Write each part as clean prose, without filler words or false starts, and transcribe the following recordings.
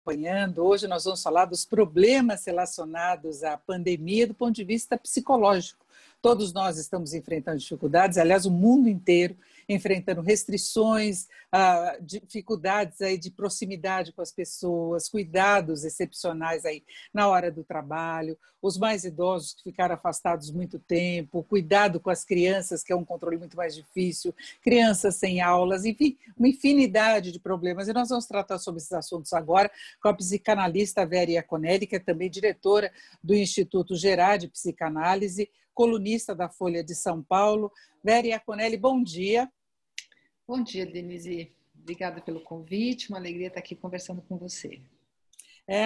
acompanhando. Hoje nós vamos falar dos problemas relacionados à pandemia do ponto de vista psicológico. Todos nós estamos enfrentando dificuldades, aliás, o mundo inteiro enfrentando restrições, dificuldades aí de proximidade com as pessoas, cuidados excepcionais aí na hora do trabalho, os mais idosos que ficaram afastados muito tempo, cuidado com as crianças, que é um controle muito mais difícil, crianças sem aulas, enfim, uma infinidade de problemas. E nós vamos tratar sobre esses assuntos agora com a psicanalista Vera Iaconelli, que é também diretora do Instituto Gerard de Psicanálise, colunista da Folha de São Paulo. Vera Iaconelli, bom dia. Bom dia, Denise. Obrigada pelo convite, uma alegria estar aqui conversando com você.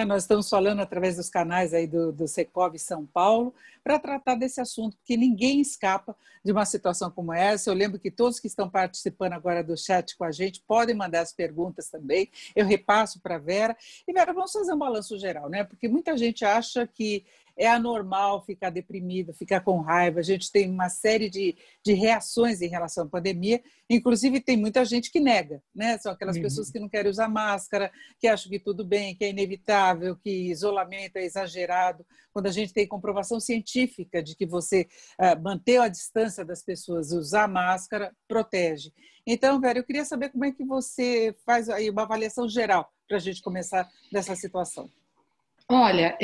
Nós estamos falando através dos canais aí do Secov São Paulo para tratar desse assunto, porque ninguém escapa de uma situação como essa. Eu lembro que todos que estão participando agora do chat com a gente podem mandar as perguntas também, eu repasso para a Vera. E Vera, vamos fazer um balanço geral, né? Porque muita gente acha que é anormal ficar deprimido, ficar com raiva. A gente tem uma série de reações em relação à pandemia, inclusive tem muita gente que nega, né? São aquelas pessoas que não querem usar máscara, que acham que tudo bem, que é inevitável, que isolamento é exagerado, quando a gente tem comprovação científica de que você manter a distância das pessoas, usar máscara, protege. Então, Vera, eu queria saber como é que você faz aí uma avaliação geral para a gente começar nessa situação. Olha,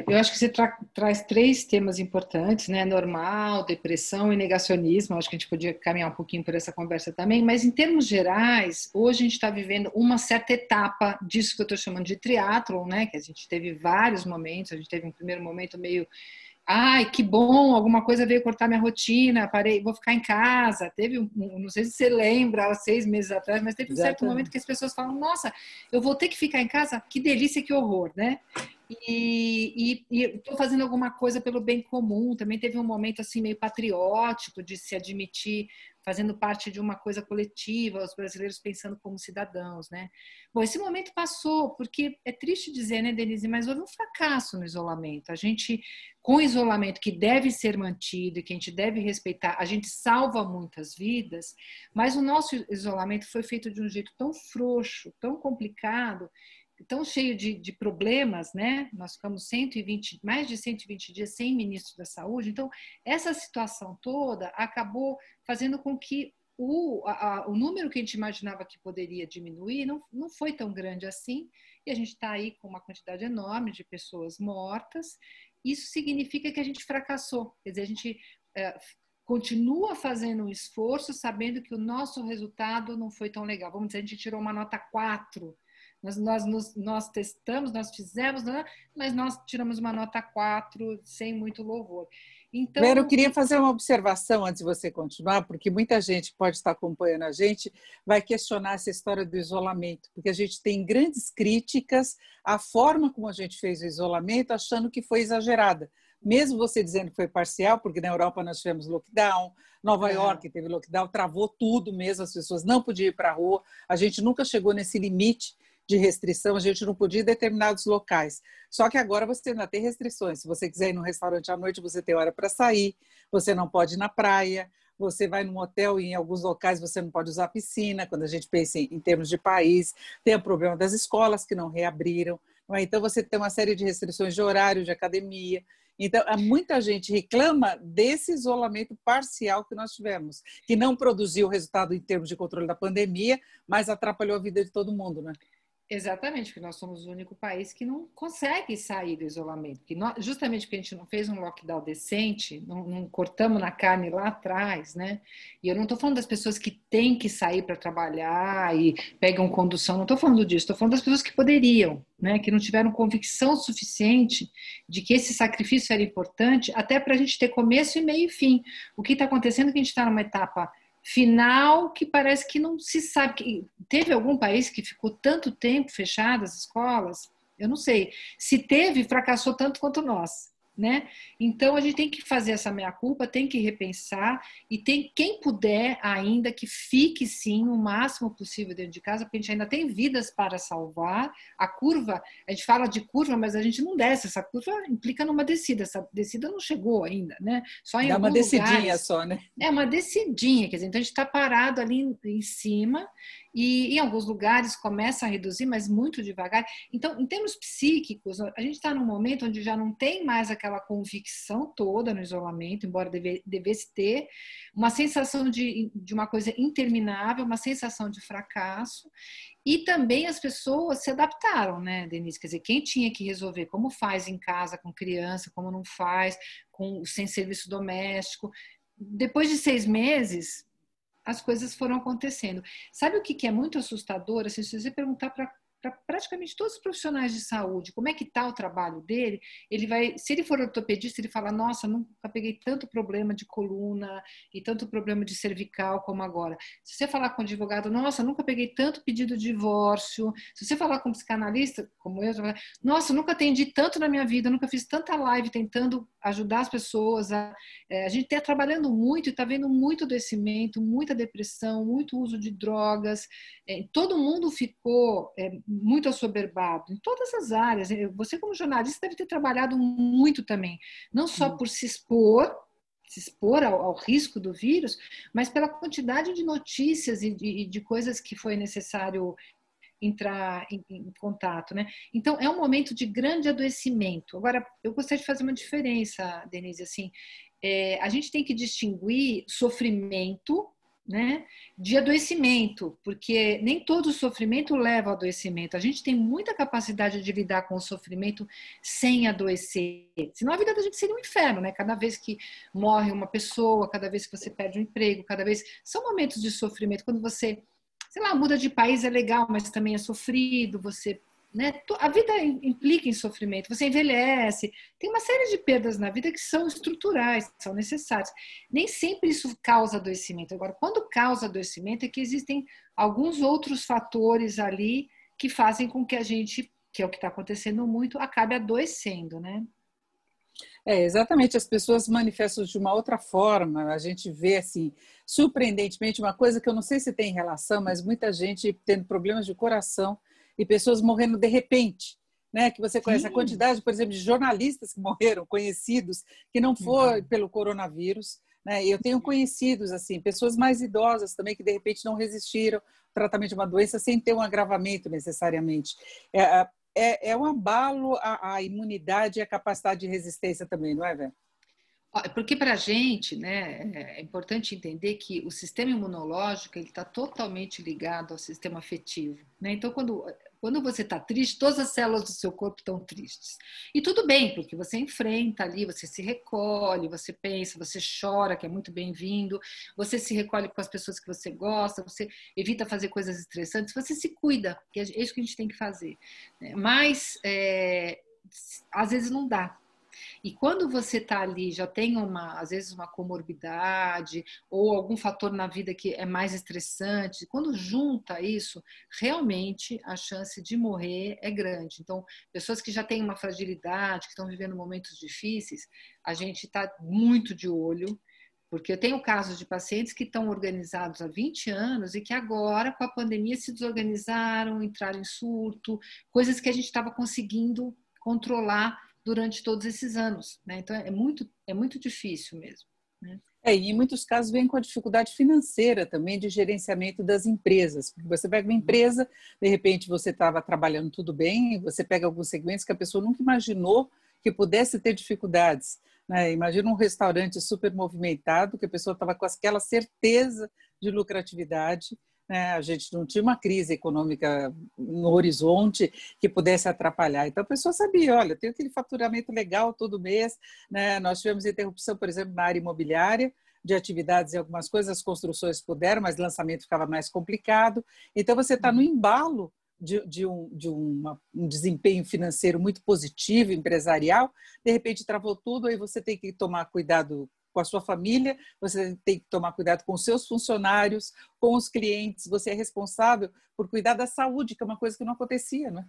eu acho que você traz três temas importantes, né? Normal, depressão e negacionismo. Acho que a gente podia caminhar um pouquinho por essa conversa também, mas em termos gerais, hoje a gente está vivendo uma certa etapa disso que eu estou chamando de triatlon, né? Que a gente teve vários momentos, a gente teve um primeiro momento meio... Ai, que bom, alguma coisa veio cortar minha rotina, parei, vou ficar em casa. Teve não sei se você lembra, há 6 meses atrás, mas teve um certo momento que as pessoas falam, nossa, eu vou ter que ficar em casa? Que delícia, que horror, né? E estou fazendo alguma coisa pelo bem comum. Também teve um momento assim meio patriótico de se admitir fazendo parte de uma coisa coletiva, os brasileiros pensando como cidadãos, né? Bom, esse momento passou, porque é triste dizer, né, Denise, mas houve um fracasso no isolamento. A gente, com o isolamento que deve ser mantido e que a gente deve respeitar, a gente salva muitas vidas, mas o nosso isolamento foi feito de um jeito tão frouxo, tão complicado, tão cheio de problemas, né? Nós ficamos mais de 120 dias sem ministro da Saúde. Então, essa situação toda acabou fazendo com que o número que a gente imaginava que poderia diminuir não foi tão grande assim, e a gente está aí com uma quantidade enorme de pessoas mortas. Isso significa que a gente fracassou, quer dizer, a gente continua fazendo um esforço sabendo que o nosso resultado não foi tão legal. Vamos dizer, a gente tirou uma nota 4, nós testamos, nós fizemos, mas nós tiramos uma nota 4 sem muito louvor. Então, Vera, eu queria fazer uma observação antes de você continuar, porque muita gente pode estar acompanhando a gente, vai questionar essa história do isolamento, porque a gente tem grandes críticas à forma como a gente fez o isolamento, achando que foi exagerada. Mesmo você dizendo que foi parcial, porque na Europa nós tivemos lockdown, Nova York teve lockdown, travou tudo mesmo, as pessoas não podiam ir para a rua, a gente nunca chegou nesse limite de restrição, a gente não podia ir em determinados locais. Só que agora você ainda tem restrições. Se você quiser ir num restaurante à noite, você tem hora para sair, você não pode ir na praia, você vai num hotel e em alguns locais você não pode usar piscina, quando a gente pensa em termos de país. Tem o problema das escolas que não reabriram. Não é? Então você tem uma série de restrições de horário, de academia. Então, muita gente reclama desse isolamento parcial que nós tivemos, que não produziu resultado em termos de controle da pandemia, mas atrapalhou a vida de todo mundo, né? Exatamente, porque nós somos o único país que não consegue sair do isolamento. Justamente porque a gente não fez um lockdown decente, não cortamos na carne lá atrás, né? E eu não estou falando das pessoas que têm que sair para trabalhar e pegam condução, não estou falando disso, estou falando das pessoas que poderiam, né? Que não tiveram convicção suficiente de que esse sacrifício era importante, até para a gente ter começo e meio e fim. O que está acontecendo é que a gente está numa etapa final que parece que não se sabe. Teve algum país que ficou tanto tempo fechado as escolas? Eu não sei. Se teve, fracassou tanto quanto nós, né? Então a gente tem que fazer essa meia-culpa, tem que repensar e tem quem puder ainda que fique sim o máximo possível dentro de casa, porque a gente ainda tem vidas para salvar. A curva, a gente fala de curva, mas a gente não desce. Essa curva implica numa descida. Essa descida não chegou ainda, né? Só em alguns lugares. Dá uma descidinha só, né? É uma descidinha, quer dizer, então a gente está parado ali em cima E em alguns lugares começa a reduzir, mas muito devagar. Então, em termos psíquicos, a gente está num momento onde já não tem mais aquela convicção toda no isolamento, embora devesse ter, uma sensação de uma coisa interminável, uma sensação de fracasso. E também as pessoas se adaptaram, né, Denise? Quer dizer, quem tinha que resolver como faz em casa com criança, como não faz, sem serviço doméstico. Depois de 6 meses, as coisas foram acontecendo. Sabe o que é muito assustador? Assim, se você perguntar para praticamente todos os profissionais de saúde como é que está o trabalho dele, ele vai, se ele for ortopedista, ele fala, nossa, nunca peguei tanto problema de coluna e tanto problema de cervical como agora. Se você falar com um advogado, nossa, nunca peguei tanto pedido de divórcio. Se você falar com um psicanalista, como eu, nossa, nunca atendi tanto na minha vida, nunca fiz tanta live tentando ajudar as pessoas. A gente está trabalhando muito e está vendo muito adoecimento, muita depressão, muito uso de drogas. Todo mundo ficou muito assoberbado em todas as áreas. Você, como jornalista, deve ter trabalhado muito também, não só por se expor ao risco do vírus, mas pela quantidade de notícias e de coisas que foi necessário entrar em contato, né? Então, é um momento de grande adoecimento. Agora, eu gostaria de fazer uma diferença, Denise, assim, a gente tem que distinguir sofrimento, né, de adoecimento, porque nem todo sofrimento leva ao adoecimento. A gente tem muita capacidade de lidar com o sofrimento sem adoecer. Senão a vida da gente seria um inferno, né? Cada vez que morre uma pessoa, cada vez que você perde um emprego, cada vez... São momentos de sofrimento. Quando você, sei lá, muda de país é legal, mas também é sofrido, você... Né? A vida implica em sofrimento, você envelhece, tem uma série de perdas na vida que são estruturais, que são necessárias. Nem sempre isso causa adoecimento. Agora, quando causa adoecimento é que existem alguns outros fatores ali que fazem com que a gente, que é o que está acontecendo muito, acabe adoecendo, né? Exatamente, as pessoas manifestam de uma outra forma, a gente vê, assim, surpreendentemente, uma coisa que eu não sei se tem relação, mas muita gente tendo problemas de coração e pessoas morrendo de repente, né? Que você conhece a Sim. quantidade, por exemplo, de jornalistas que morreram, conhecidos, que não foi pelo coronavírus, né? E eu tenho conhecidos, assim, pessoas mais idosas também que de repente não resistiram ao tratamento de uma doença sem ter um agravamento necessariamente. É um abalo à imunidade e à capacidade de resistência também, não é, Vé? Porque para a gente, né, é importante entender que o sistema imunológico ele está totalmente ligado ao sistema afetivo, né? Então, quando você está triste, todas as células do seu corpo estão tristes. E tudo bem, porque você enfrenta ali, você se recolhe, você pensa, você chora, que é muito bem-vindo, você se recolhe com as pessoas que você gosta, você evita fazer coisas estressantes, você se cuida, que é isso que a gente tem que fazer, né? Mas, às vezes não dá. E quando você está ali, já tem às vezes uma comorbidade ou algum fator na vida que é mais estressante, quando junta isso, realmente a chance de morrer é grande. Então, pessoas que já têm uma fragilidade, que estão vivendo momentos difíceis, a gente está muito de olho, porque eu tenho casos de pacientes que estão organizados há 20 anos e que agora, com a pandemia, se desorganizaram, entraram em surto, coisas que a gente estava conseguindo controlar durante todos esses anos, né? Então é muito difícil mesmo, né? E em muitos casos vem com a dificuldade financeira também de gerenciamento das empresas. Porque você pega uma empresa, de repente você estava trabalhando tudo bem, você pega alguns segmentos que a pessoa nunca imaginou que pudesse ter dificuldades, né? Imagina um restaurante super movimentado, que a pessoa estava com aquela certeza de lucratividade, né? A gente não tinha uma crise econômica no horizonte que pudesse atrapalhar. Então a pessoa sabia, olha, tem aquele faturamento legal todo mês, né? Nós tivemos interrupção, por exemplo, na área imobiliária, de atividades e algumas coisas, as construções puderam, mas lançamento ficava mais complicado. Então você está no embalo um desempenho financeiro muito positivo, empresarial, de repente travou tudo, aí você tem que tomar cuidado com a sua família, você tem que tomar cuidado com os seus funcionários, com os clientes, você é responsável por cuidar da saúde, que é uma coisa que não acontecia, né?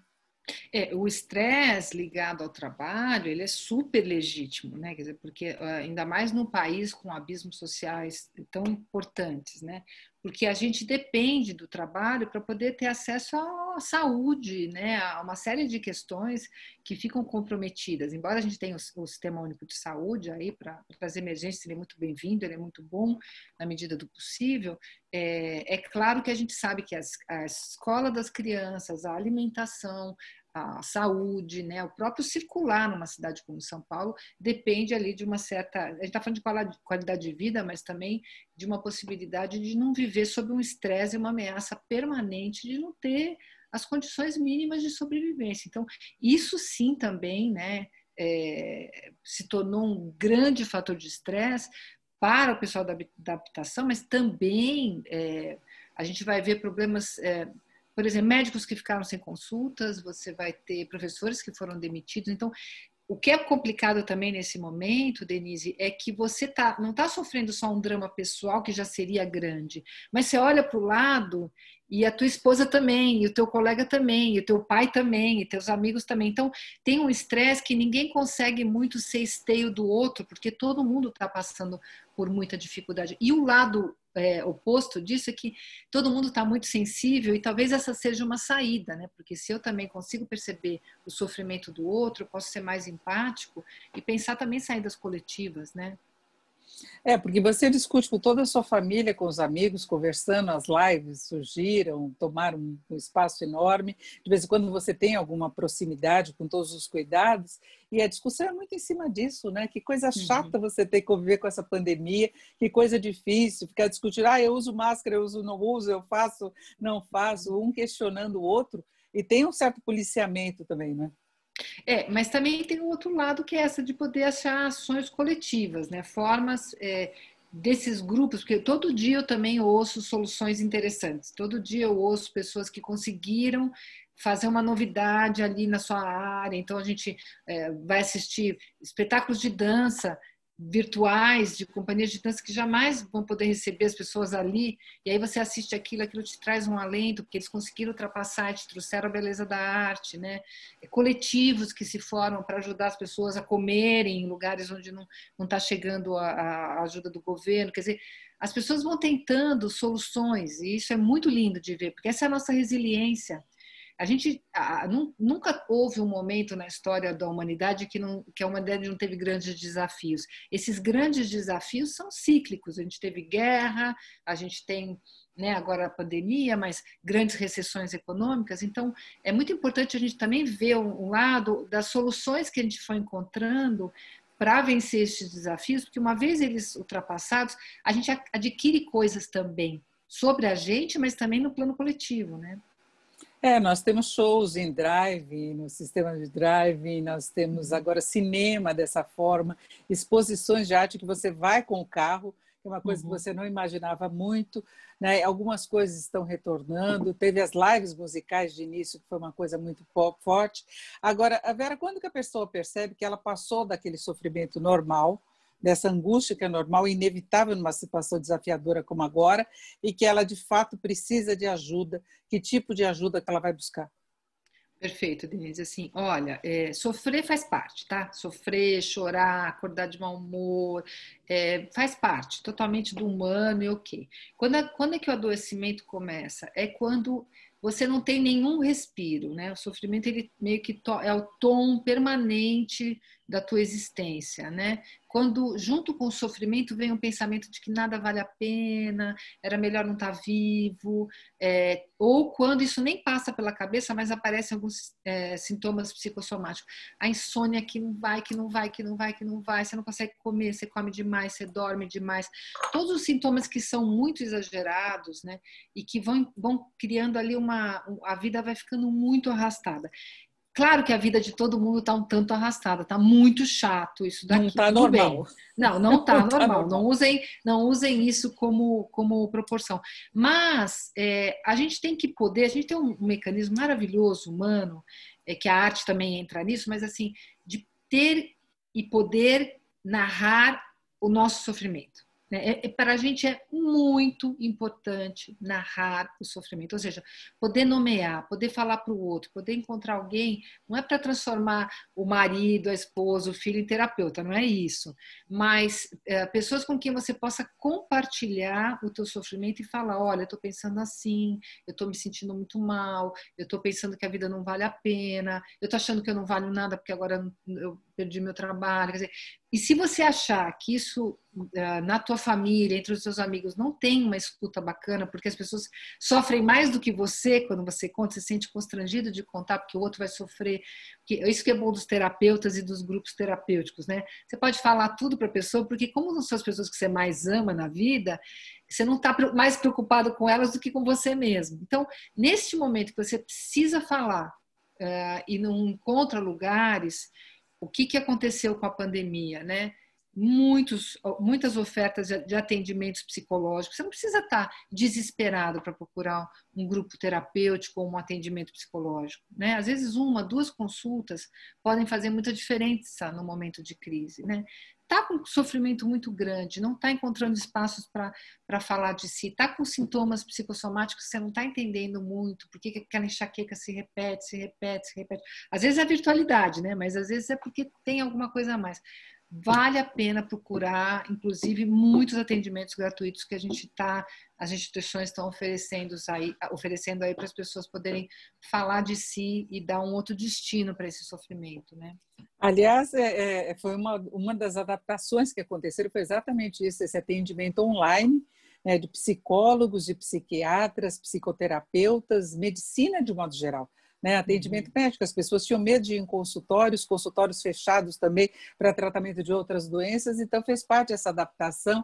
O estresse ligado ao trabalho, ele é super legítimo, né? Quer dizer, porque ainda mais num país com abismos sociais tão importantes, né? porque a gente depende do trabalho para poder ter acesso à saúde, né? A uma série de questões que ficam comprometidas. Embora a gente tenha o Sistema Único de Saúde aí para as emergências, ele é muito bem-vindo, ele é muito bom na medida do possível. É claro que a gente sabe que a escola das crianças, a alimentação, a saúde, né, o próprio circular numa cidade como São Paulo depende ali de uma certa... A gente está falando de qualidade de vida, mas também de uma possibilidade de não viver sob um estresse e uma ameaça permanente de não ter as condições mínimas de sobrevivência. Então, isso sim também, né, se tornou um grande fator de estresse para o pessoal da habitação, mas também a gente vai ver problemas... por exemplo, médicos que ficaram sem consultas, você vai ter professores que foram demitidos. Então, o que é complicado também nesse momento, Denise, é que você não está sofrendo só um drama pessoal, que já seria grande, mas você olha para o lado e a tua esposa também, e o teu colega também, e o teu pai também, e teus amigos também. Então, tem um estresse que ninguém consegue muito ser esteio do outro, porque todo mundo está passando por muita dificuldade. E o lado oposto disso é que todo mundo está muito sensível e talvez essa seja uma saída, né? Porque se eu também consigo perceber o sofrimento do outro, eu posso ser mais empático e pensar também em saídas coletivas, né? Porque você discute com toda a sua família, com os amigos, conversando, as lives surgiram, tomaram um espaço enorme. De vez em quando você tem alguma proximidade com todos os cuidados, e a discussão é muito em cima disso, né? Que coisa chata você ter que conviver com essa pandemia, que coisa difícil, ficar discutindo, eu uso máscara, eu uso, não uso, eu faço, não faço, um questionando o outro, e tem um certo policiamento também, né? Mas também tem o outro lado, que é essa de poder achar ações coletivas, né? Formas desses grupos, porque todo dia eu também ouço soluções interessantes, todo dia eu ouço pessoas que conseguiram fazer uma novidade ali na sua área, então a gente vai assistir espetáculos de dança virtuais, de companhias de dança que jamais vão poder receber as pessoas ali, e aí você assiste aquilo te traz um alento, porque eles conseguiram ultrapassar, te trouxeram a beleza da arte, né? Coletivos que se formam para ajudar as pessoas a comerem em lugares onde não está chegando a ajuda do governo, quer dizer, as pessoas vão tentando soluções, e isso é muito lindo de ver, porque essa é a nossa resiliência. A gente nunca houve um momento na história da humanidade que a humanidade não teve grandes desafios. Esses grandes desafios são cíclicos. A gente teve guerra, a gente tem, né, agora a pandemia, mas grandes recessões econômicas. Então, é muito importante a gente também ver um lado das soluções que a gente foi encontrando para vencer esses desafios, porque uma vez eles ultrapassados, a gente adquire coisas também sobre a gente, mas também no plano coletivo, né? Nós temos shows em drive, no sistema de drive, nós temos agora cinema dessa forma, exposições de arte que você vai com o carro, que é uma coisa que você não imaginava muito, né? Algumas coisas estão retornando, teve as lives musicais de início, que foi uma coisa muito forte. Agora, a Vera, quando que a pessoa percebe que ela passou daquele sofrimento normal, dessa angústia que é normal e inevitável numa situação desafiadora como agora, e que ela de fato precisa de ajuda, que tipo de ajuda que ela vai buscar? Perfeito, Denise. Assim, olha, sofrer faz parte, tá? Sofrer, chorar, acordar de mau humor, faz parte totalmente do humano e ok. Quando é que o adoecimento começa? É quando você não tem nenhum respiro, né? O sofrimento, ele meio que é o tom permanente da tua existência, né? Quando, junto com o sofrimento, vem um pensamento de que nada vale a pena, era melhor não estar vivo, ou quando isso nem passa pela cabeça, mas aparecem alguns sintomas psicossomáticos. A insônia que não vai, que não vai, que não vai, que não vai, você não consegue comer, você come demais, você dorme demais. Todos os sintomas que são muito exagerados, né? E que vão criando ali a vida vai ficando muito arrastada. Claro que a vida de todo mundo está um tanto arrastada, está muito chato isso daqui. Não está Tudo normal. bem. Não está Não tá normal. normal. Não usem isso como proporção. Mas a gente tem que poder, a gente tem um mecanismo maravilhoso, humano, que a arte também entra nisso, mas assim, de ter e poder narrar o nosso sofrimento. Para a gente é muito importante narrar o sofrimento, ou seja, poder nomear, poder falar para o outro, poder encontrar alguém, não é para transformar o marido, a esposa, o filho em terapeuta, não é isso, mas pessoas com quem você possa compartilhar o teu sofrimento e falar, olha, eu estou pensando assim, eu estou me sentindo muito mal, eu estou pensando que a vida não vale a pena, eu estou achando que eu não valho nada porque agora eu perdi meu trabalho, quer dizer, e se você achar que isso na tua família, entre os seus amigos, não tem uma escuta bacana, porque as pessoas sofrem mais do que você quando você conta, você se sente constrangido de contar porque o outro vai sofrer. Isso que é bom dos terapeutas e dos grupos terapêuticos, né? Você pode falar tudo para a pessoa, porque como não são as pessoas que você mais ama na vida, você não está mais preocupado com elas do que com você mesmo. Então, neste momento que você precisa falar e não encontra lugares, o que aconteceu com a pandemia, né? Muitas ofertas de atendimentos psicológicos. Você não precisa estar desesperado para procurar um grupo terapêutico ou um atendimento psicológico, né? Às vezes 1, 2 consultas podem fazer muita diferença no momento de crise, né? Está com um sofrimento muito grande, não está encontrando espaços para falar de si, está com sintomas psicossomáticos que você não está entendendo muito, porque aquela enxaqueca se repete, se repete, se repete. Às vezes é a virtualidade, né? Mas às vezes é porque tem alguma coisa a mais. Vale a pena procurar, inclusive, muitos atendimentos gratuitos que as instituições estão oferecendo aí para as pessoas poderem falar de si e dar um outro destino para esse sofrimento, né? Aliás, foi uma das adaptações que aconteceram, foi exatamente isso, esse atendimento online, né, de psicólogos, de psiquiatras, psicoterapeutas, medicina de modo geral. Né, atendimento médico, as pessoas tinham medo de ir em consultórios fechados também para tratamento de outras doenças, então fez parte dessa adaptação.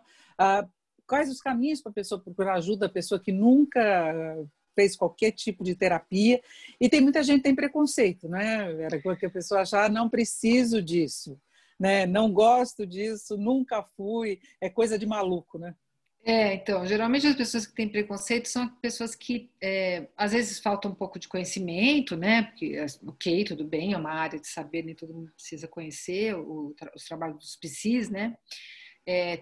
Quais os caminhos para a pessoa procurar ajuda, a pessoa que nunca fez qualquer tipo de terapia, e tem muita gente que tem preconceito, né? Era que a pessoa achar, não preciso disso, né? Não gosto disso, nunca fui, é coisa de maluco, né? Então, geralmente as pessoas que têm preconceito são pessoas que às vezes falta um pouco de conhecimento, né? Porque, ok, tudo bem, é uma área de saber, nem todo mundo precisa conhecer os trabalhos dos psis, né?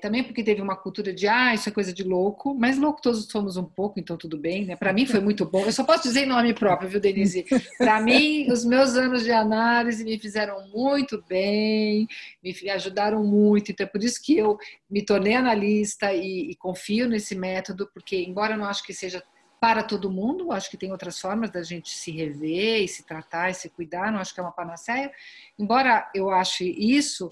Também porque teve uma cultura de isso é coisa de louco, mas louco todos somos um pouco, então tudo bem, né? Para mim foi muito bom. Eu só posso dizer em nome próprio, viu, Denise? Para mim, os meus anos de análise me fizeram muito bem, me ajudaram muito, então é por isso que eu me tornei analista e confio nesse método, porque embora eu não acho que seja para todo mundo, acho que tem outras formas da gente se rever e se tratar e se cuidar, não acho que é uma panaceia, embora eu ache isso.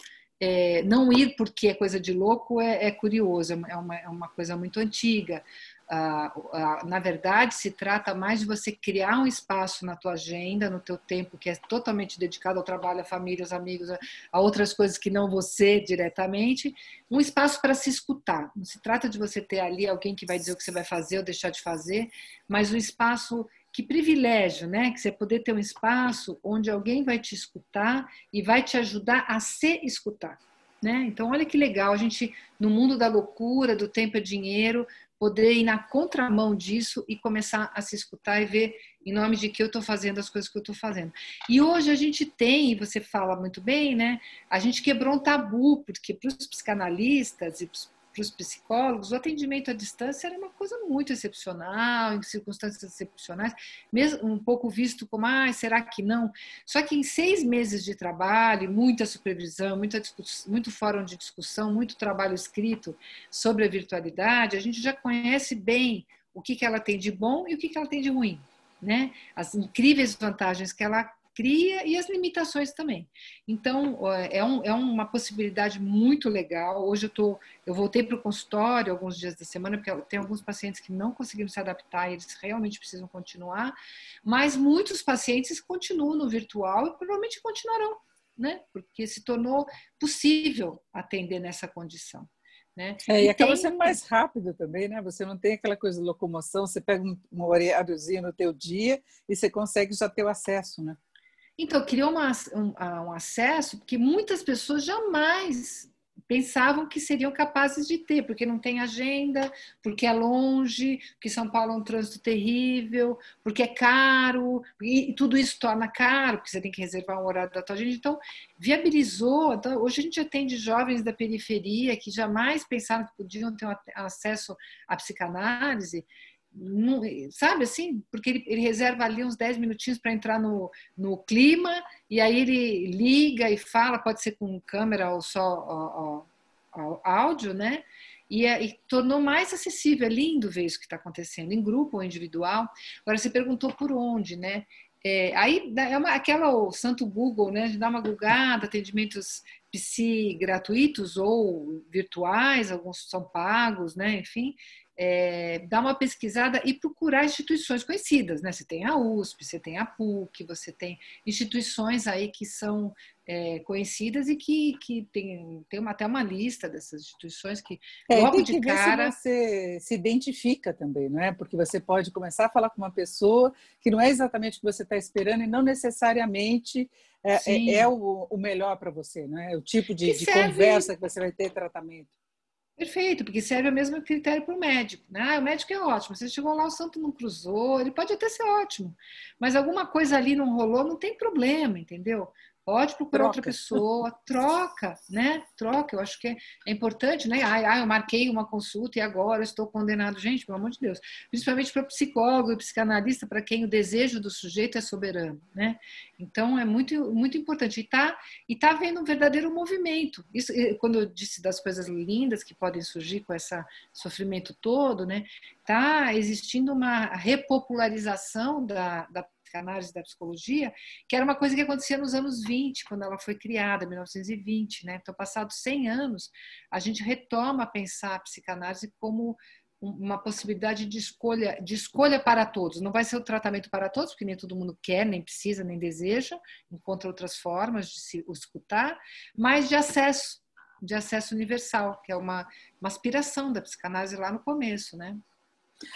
Não ir porque é coisa de louco é curioso, é uma coisa muito antiga. Na verdade, se trata mais de você criar um espaço na tua agenda, no teu tempo, que é totalmente dedicado ao trabalho, à família, aos amigos, a outras coisas que não você diretamente, um espaço para se escutar. Não se trata de você ter ali alguém que vai dizer o que você vai fazer ou deixar de fazer, mas um espaço. Que privilégio, né? Que você poder ter um espaço onde alguém vai te escutar e vai te ajudar a se escutar, né? Então, olha que legal, a gente, no mundo da loucura, do tempo é dinheiro, poder ir na contramão disso e começar a se escutar e ver em nome de que eu estou fazendo as coisas que eu estou fazendo. E hoje a gente tem, e você fala muito bem, né? A gente quebrou um tabu, porque para os psicanalistas e para os psicólogos, o atendimento à distância era uma coisa muito excepcional, em circunstâncias excepcionais, mesmo um pouco visto como, será que não? Só que em 6 meses de trabalho, muita supervisão, muito fórum de discussão, muito trabalho escrito sobre a virtualidade, a gente já conhece bem o que ela tem de bom e o que ela tem de ruim, né? As incríveis vantagens que ela cria e as limitações também. Então, é uma possibilidade muito legal. Hoje eu voltei para o consultório alguns dias da semana, porque tem alguns pacientes que não conseguiram se adaptar e eles realmente precisam continuar, mas muitos pacientes continuam no virtual e provavelmente continuarão, né? Porque se tornou possível atender nessa condição. Né? E acaba sendo mais rápido também, né? Você não tem aquela coisa de locomoção, você pega um horáriozinho no teu dia e você consegue já ter o acesso, né? Então, criou um acesso, porque muitas pessoas jamais pensavam que seriam capazes de ter, porque não tem agenda, porque é longe, porque São Paulo é um trânsito terrível, porque é caro, e tudo isso torna caro, porque você tem que reservar um horário da tua agenda. Então, viabilizou. Então, hoje a gente atende jovens da periferia que jamais pensaram que podiam ter acesso à psicanálise, sabe assim? Porque ele reserva ali uns 10 minutinhos para entrar no clima, e aí ele liga e fala, pode ser com câmera ou só áudio, né? E tornou mais acessível. É lindo ver isso que está acontecendo, em grupo ou individual. Agora, você perguntou por onde, né? Aí aquela o santo Google, né? De dar uma googada, atendimentos psi gratuitos ou virtuais, alguns são pagos, né? Enfim, dar uma pesquisada e procurar instituições conhecidas, né? Você tem a USP, você tem a PUC, você tem instituições aí que são conhecidas e que tem até uma lista dessas instituições que logo Tem de que ver se cara... você se identifica também, não é? Porque você pode começar a falar com uma pessoa que não é exatamente o que você está esperando e não necessariamente Sim, o melhor para você, não é? O tipo que de serve... conversa que você vai ter tratamento. Perfeito, porque serve o mesmo critério para o médico, né? Ah, o médico é ótimo, você chegou lá, o santo não cruzou, ele pode até ser ótimo, mas alguma coisa ali não rolou, não tem problema, entendeu? Pode procurar outra Troca. pessoa, troca, né? Troca, eu acho que é importante, né? Eu marquei uma consulta e agora eu estou condenado. Gente, pelo amor de Deus. Principalmente para psicólogo e psicanalista, para quem o desejo do sujeito é soberano, né? Então, é muito, muito importante. E tá havendo um verdadeiro movimento. Isso, quando eu disse das coisas lindas que podem surgir com esse sofrimento todo, né? Tá existindo uma repopularização da psicanálise, da psicologia, que era uma coisa que acontecia nos anos 20, quando ela foi criada, 1920, né? Então, passados 100 anos, a gente retoma a pensar a psicanálise como uma possibilidade de escolha para todos. Não vai ser o tratamento para todos, porque nem todo mundo quer, nem precisa, nem deseja, encontra outras formas de se escutar, mas de acesso universal, que é uma aspiração da psicanálise lá no começo, né?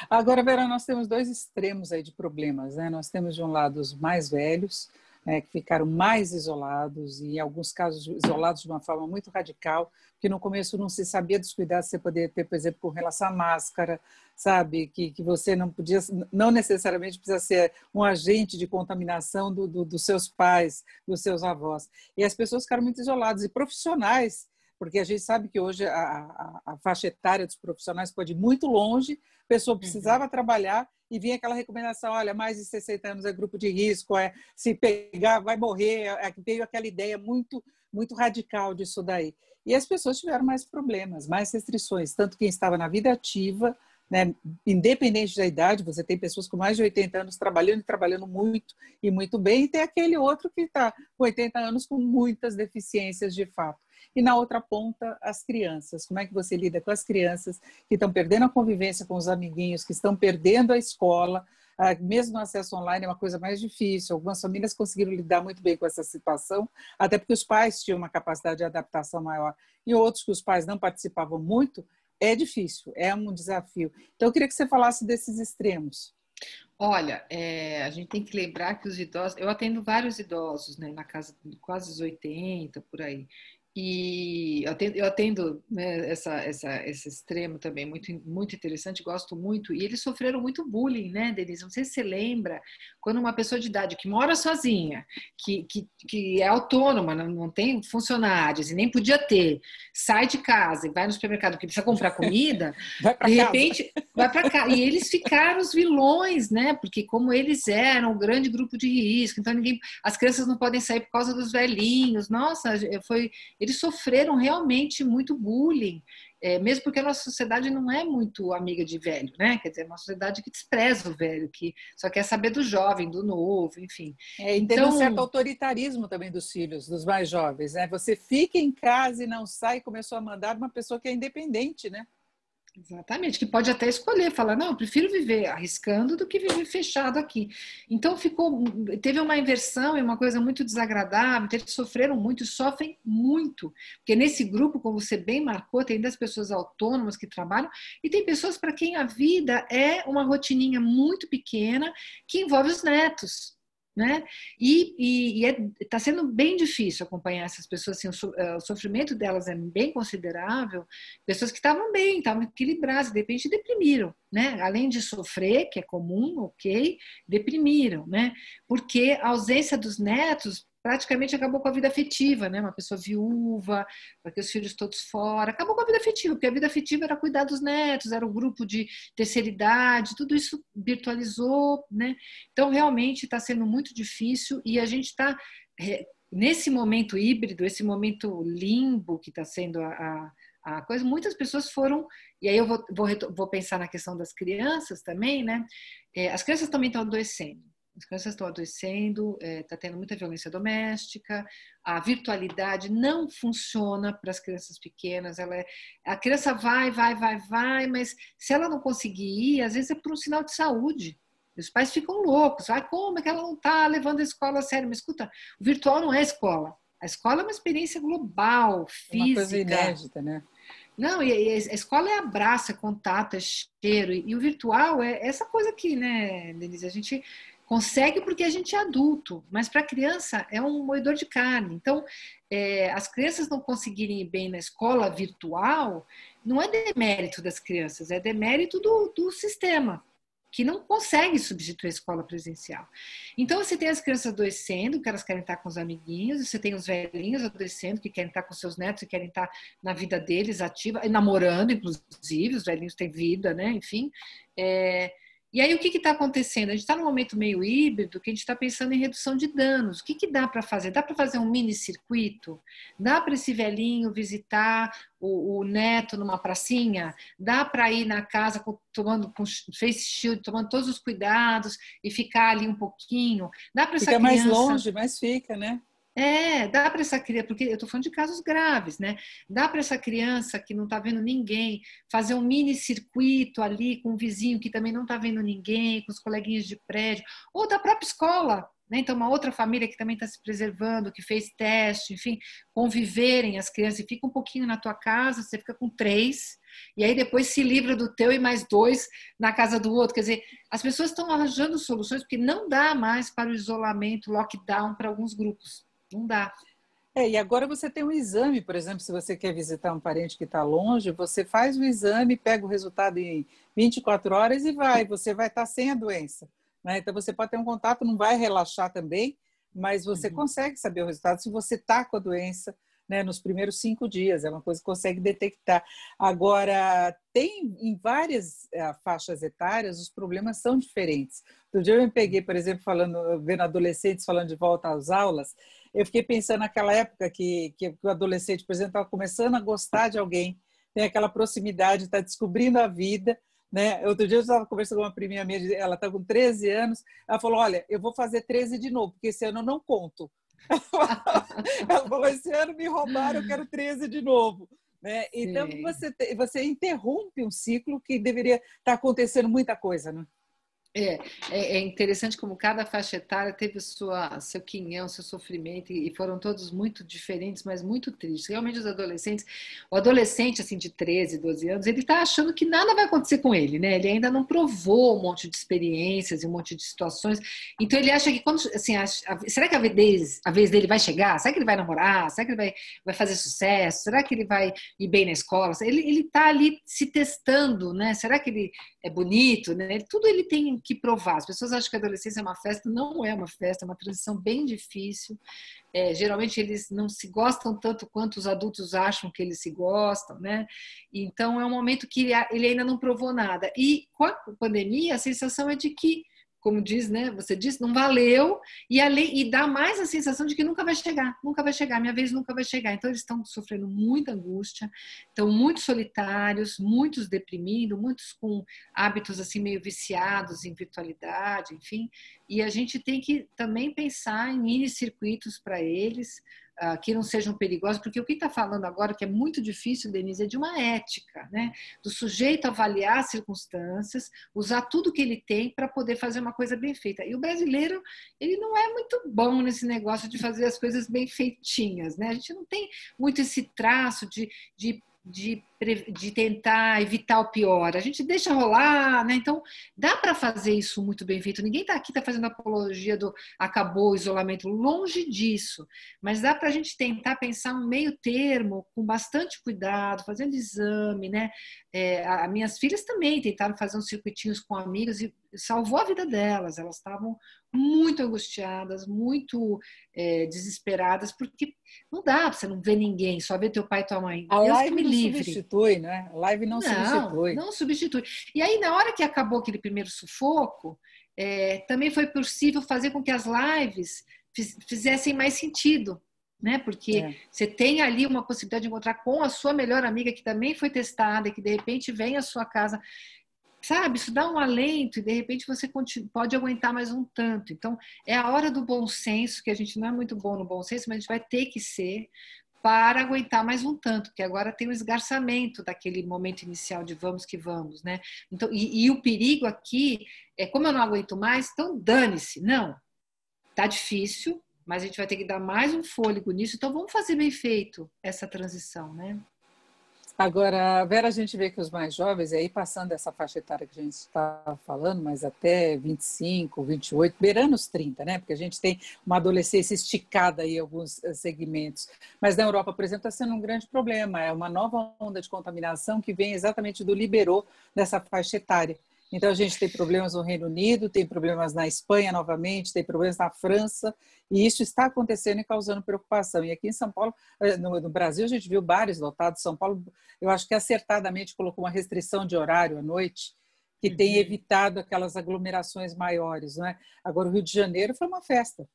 Agora, Vera, nós temos dois extremos aí de problemas, né? Nós temos de um lado os mais velhos, que ficaram mais isolados e em alguns casos isolados de uma forma muito radical, porque no começo não se sabia dos cuidados que você poderia ter, por exemplo, com relação à máscara, sabe? Que você não podia, não necessariamente precisa ser um agente de contaminação dos seus pais, dos seus avós. E as pessoas ficaram muito isoladas e profissionais, porque a gente sabe que hoje a faixa etária dos profissionais pode ir muito longe, a pessoa precisava trabalhar e vinha aquela recomendação, olha, mais de 60 anos é grupo de risco, se pegar vai morrer, veio aquela ideia muito, muito radical disso daí. E as pessoas tiveram mais problemas, mais restrições, tanto quem estava na vida ativa, né, independente da idade, você tem pessoas com mais de 80 anos trabalhando e trabalhando muito e muito bem, e tem aquele outro que está com 80 anos com muitas deficiências de fato. E na outra ponta, as crianças. Como é que você lida com as crianças que estão perdendo a convivência com os amiguinhos, que estão perdendo a escola, mesmo no acesso online é uma coisa mais difícil. Algumas famílias conseguiram lidar muito bem com essa situação, até porque os pais tinham uma capacidade de adaptação maior, e outros que os pais não participavam muito, é difícil, é um desafio. Então, eu queria que você falasse desses extremos. Olha, a gente tem que lembrar que os idosos, eu atendo vários idosos, né, na casa de quase os 80, por aí. E eu atendo, né, esse extremo também, muito, muito interessante, gosto muito. E eles sofreram muito bullying, né, Denise? Não sei se você lembra, quando uma pessoa de idade que mora sozinha, que é autônoma, não tem funcionários e nem podia ter, sai de casa e vai no supermercado porque precisa comprar comida, Vai para de casa. repente vai para cá. E eles ficaram os vilões, né? Porque como eles eram um grande grupo de risco, então as crianças não podem sair por causa dos velhinhos. Nossa, eles sofreram realmente muito bullying, mesmo porque a nossa sociedade não é muito amiga de velho, né? Quer dizer, é uma sociedade que despreza o velho, que só quer saber do jovem, do novo, enfim. E teve um certo Então, autoritarismo também dos filhos, dos mais jovens, né? Você fica em casa e não sai, começou a mandar uma pessoa que é independente, né? exatamente, que pode até escolher, falar, não, eu prefiro viver arriscando do que viver fechado aqui. Então teve uma inversão e uma coisa muito desagradável, então eles sofreram muito e sofrem muito, porque nesse grupo, como você bem marcou, tem das pessoas autônomas que trabalham e tem pessoas para quem a vida é uma rotininha muito pequena que envolve os netos. né? E está sendo bem difícil acompanhar essas pessoas, assim, o sofrimento delas é bem considerável, pessoas que estavam bem, estavam equilibradas, de repente deprimiram, né? Além de sofrer, que é comum, ok, deprimiram, né? Porque a ausência dos netos praticamente acabou com a vida afetiva, né? Uma pessoa viúva, porque os filhos todos fora, acabou com a vida afetiva, porque a vida afetiva era cuidar dos netos, era o grupo de terceira idade, tudo isso virtualizou, né? Então, realmente está sendo muito difícil e a gente está, nesse momento híbrido, esse momento limbo que está sendo a coisa, muitas pessoas foram, e aí eu vou pensar na questão das crianças também, né? As crianças também estão adoecendo. As crianças estão adoecendo, está tendo muita violência doméstica, a virtualidade não funciona para as crianças pequenas. A criança vai, mas se ela não conseguir ir, às vezes é por um sinal de saúde. Os pais ficam loucos. Como é que ela não está levando a escola a sério? Mas escuta, o virtual não é escola. A escola é uma experiência global, física. É uma coisa inédita, né? Não, e a escola é abraço, é contato, é cheiro. E o virtual é essa coisa aqui, né, Denise? A gente consegue porque a gente é adulto, mas para a criança é um moedor de carne. Então, as crianças não conseguirem ir bem na escola virtual, não é demérito das crianças, é demérito do sistema, que não consegue substituir a escola presencial. Então, você tem as crianças adoecendo, que elas querem estar com os amiguinhos, você tem os velhinhos adoecendo, que querem estar com seus netos, que querem estar na vida deles, ativa, namorando, inclusive, os velhinhos têm vida, né? Enfim. E aí, o que está acontecendo? A gente está num momento meio híbrido que a gente está pensando em redução de danos. O que dá para fazer? Dá para fazer um mini circuito? Dá para esse velhinho visitar o neto numa pracinha? Dá para ir na casa tomando com face shield, tomando todos os cuidados e ficar ali um pouquinho? Dá para essa criança... mais longe, mas fica, né? Dá para essa criança, porque eu estou falando de casos graves, né? Dá para essa criança que não está vendo ninguém fazer um mini circuito ali com um vizinho que também não está vendo ninguém, com os coleguinhas de prédio, ou da própria escola, né? Então, uma outra família que também está se preservando, que fez teste, enfim, conviverem as crianças e fica um pouquinho na tua casa, você fica com 3, e aí depois se livra do teu e mais 2 na casa do outro. Quer dizer, as pessoas estão arranjando soluções porque não dá mais para o isolamento, lockdown para alguns grupos. Não dá. E agora você tem um exame, por exemplo, se você quer visitar um parente que está longe, você faz o exame, pega o resultado em 24 horas e você vai estar sem a doença, né? Então você pode ter um contato, não vai relaxar também, mas você consegue saber o resultado se você está com a doença, né, nos primeiros 5 dias, é uma coisa que consegue detectar. Agora, tem em várias faixas etárias, os problemas são diferentes. Outro dia eu me peguei, por exemplo, vendo adolescentes falando de volta às aulas, eu fiquei pensando naquela época que o adolescente, por exemplo, estava começando a gostar de alguém, tem aquela proximidade, está descobrindo a vida, né? Outro dia eu estava conversando com uma priminha minha, ela está com 13 anos, ela falou, olha, eu vou fazer 13 de novo, porque esse ano eu não conto. Ela falou, esse ano me roubaram, eu quero 13 de novo. Né? Então, você interrompe um ciclo que deveria estar acontecendo muita coisa, né? É interessante como cada faixa etária teve seu quinhão, seu sofrimento, e foram todos muito diferentes, mas muito tristes. Realmente os adolescentes, o adolescente assim de 13, 12 anos, ele está achando que nada vai acontecer com ele, né? Ele ainda não provou um monte de experiências e um monte de situações, então ele acha que quando, assim, será que a vez dele vai chegar? Será que ele vai namorar? Será que ele vai fazer sucesso? Será que ele vai ir bem na escola? Ele está ali se testando, né? Será que ele é bonito, né? Tudo ele tem que provar. As pessoas acham que a adolescência é uma festa, não é uma festa, é uma transição bem difícil. Geralmente eles não se gostam tanto quanto os adultos acham que eles se gostam, né? Então é um momento que ele ainda não provou nada. E com a pandemia, a sensação é de que, como diz, né? Você disse, não valeu, e dá mais a sensação de que nunca vai chegar, minha vez nunca vai chegar. Então eles estão sofrendo muita angústia, estão muito solitários, muitos deprimindo, muitos com hábitos assim meio viciados em virtualidade, enfim. E a gente tem que também pensar em mini circuitos para eles, que não sejam perigosos, porque o que está falando agora, que é muito difícil, Denise, é de uma ética, né? Do sujeito avaliar as circunstâncias, usar tudo que ele tem para poder fazer uma coisa bem feita. E o brasileiro, ele não é muito bom nesse negócio de fazer as coisas bem feitinhas, né? A gente não tem muito esse traço de de tentar evitar o pior. A gente deixa rolar, né? Então, dá para fazer isso muito bem feito. Ninguém está aqui fazendo apologia do acabou o isolamento, longe disso. Mas dá para a gente tentar pensar um meio termo, com bastante cuidado, fazendo exame, né? As minhas filhas também tentaram fazer uns circuitinhos com amigos e salvou a vida delas. Elas estavam muito angustiadas, muito desesperadas, porque não dá para você não ver ninguém, só ver teu pai e tua mãe. A Deus que live me não livre. substitui, né? A live não Não, substitui. não substitui. E aí, na hora que acabou aquele primeiro sufoco, também foi possível fazer com que as lives fizessem mais sentido, né? Porque você tem ali uma possibilidade de encontrar com a sua melhor amiga que também foi testada, que de repente vem à sua casa. Sabe, isso dá um alento e de repente você pode aguentar mais um tanto. Então, é a hora do bom senso, que a gente não é muito bom no bom senso, mas a gente vai ter que ser para aguentar mais um tanto, porque agora tem o esgarçamento daquele momento inicial de vamos que vamos, né? Então, e o perigo aqui é como eu não aguento mais, então dane-se. Não, tá difícil, mas a gente vai ter que dar mais um fôlego nisso, então vamos fazer bem feito essa transição, né? Agora, Vera, a gente vê que os mais jovens, aí passando essa faixa etária que a gente está falando, mas até 25, 28, beirando os 30, né? Porque a gente tem uma adolescência esticada aí em alguns segmentos. Mas na Europa, por exemplo, está sendo um grande problema. É uma nova onda de contaminação que vem exatamente do liberou dessa faixa etária. Então, a gente tem problemas no Reino Unido, tem problemas na Espanha novamente, tem problemas na França, e isso está acontecendo e causando preocupação. E aqui em São Paulo, no Brasil, a gente viu bares lotados. São Paulo, eu acho que acertadamente colocou uma restrição de horário à noite, que tem evitado aquelas aglomerações maiores, não é? Agora, o Rio de Janeiro foi uma festa.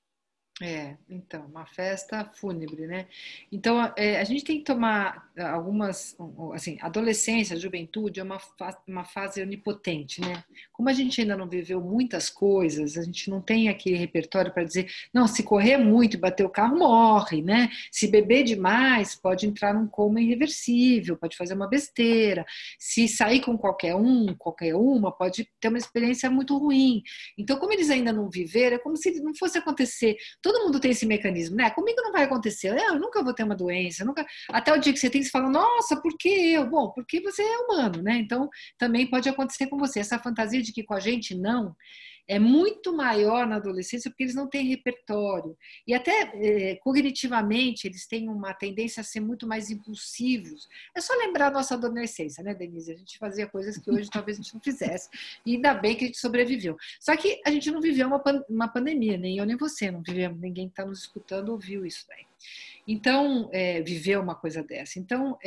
Então, uma festa fúnebre, né? Então, a gente tem que tomar algumas, assim, adolescência, juventude é uma fase onipotente, né? Como a gente ainda não viveu muitas coisas, a gente não tem aquele repertório para dizer, não, se correr muito e bater o carro, morre, né? Se beber demais, pode entrar num coma irreversível, pode fazer uma besteira. Se sair com qualquer uma, pode ter uma experiência muito ruim. Então, como eles ainda não viveram, é como se não fosse acontecer. Todo mundo tem esse mecanismo, né? Comigo não vai acontecer. Eu nunca vou ter uma doença, nunca. Até o dia que você tem, você fala, nossa, por que eu? Bom, porque você é humano, né? Então, também pode acontecer com você. Essa fantasia de que com a gente não é muito maior na adolescência porque eles não têm repertório. E até cognitivamente eles têm uma tendência a ser muito mais impulsivos. É só lembrar a nossa adolescência, né, Denise? A gente fazia coisas que hoje talvez a gente não fizesse. E ainda bem que a gente sobreviveu. Só que a gente não viveu uma pandemia, nem eu nem você, não vivemos. Ninguém que está nos escutando ouviu isso daí. Então, viveu uma coisa dessa. Então,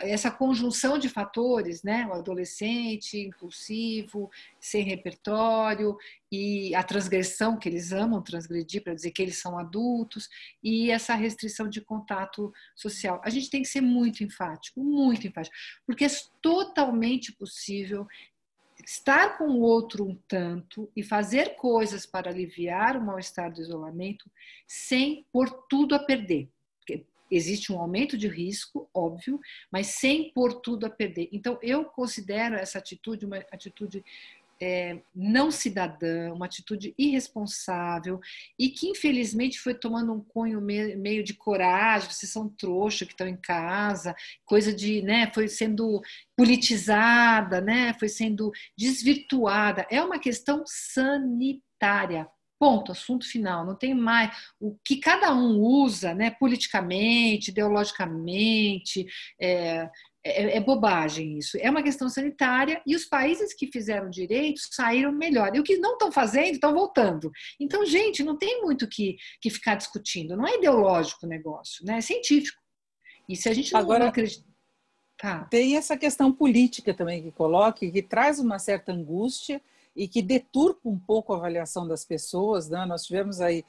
essa conjunção de fatores, né? O adolescente, impulsivo, sem repertório, e a transgressão, que eles amam transgredir para dizer que eles são adultos, e essa restrição de contato social. A gente tem que ser muito enfático, porque é totalmente possível estar com o outro um tanto e fazer coisas para aliviar o mal-estar do isolamento sem pôr tudo a perder. Existe um aumento de risco, óbvio, mas sem pôr tudo a perder. Então, eu considero essa atitude uma atitude não cidadã, uma atitude irresponsável e que, infelizmente, foi tomando um cunho meio de coragem, vocês são trouxa que estão em casa, coisa de, né, foi sendo politizada, né, foi sendo desvirtuada. É uma questão sanitária. Ponto, assunto final. Não tem mais o que cada um usa, né, politicamente, ideologicamente, é bobagem isso. É uma questão sanitária e os países que fizeram direito saíram melhor. E os que não estão fazendo estão voltando. Então, gente, não tem muito que ficar discutindo. Não é ideológico o negócio, né? É científico. E se a gente não acredita... Tá. Tem essa questão política também que coloca, que traz uma certa angústia e que deturpa um pouco a avaliação das pessoas, né? Nós tivemos aí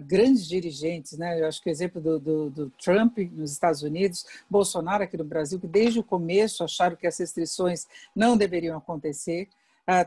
grandes dirigentes, né? Eu acho que o exemplo do Trump nos Estados Unidos, Bolsonaro aqui no Brasil, que desde o começo acharam que as restrições não deveriam acontecer.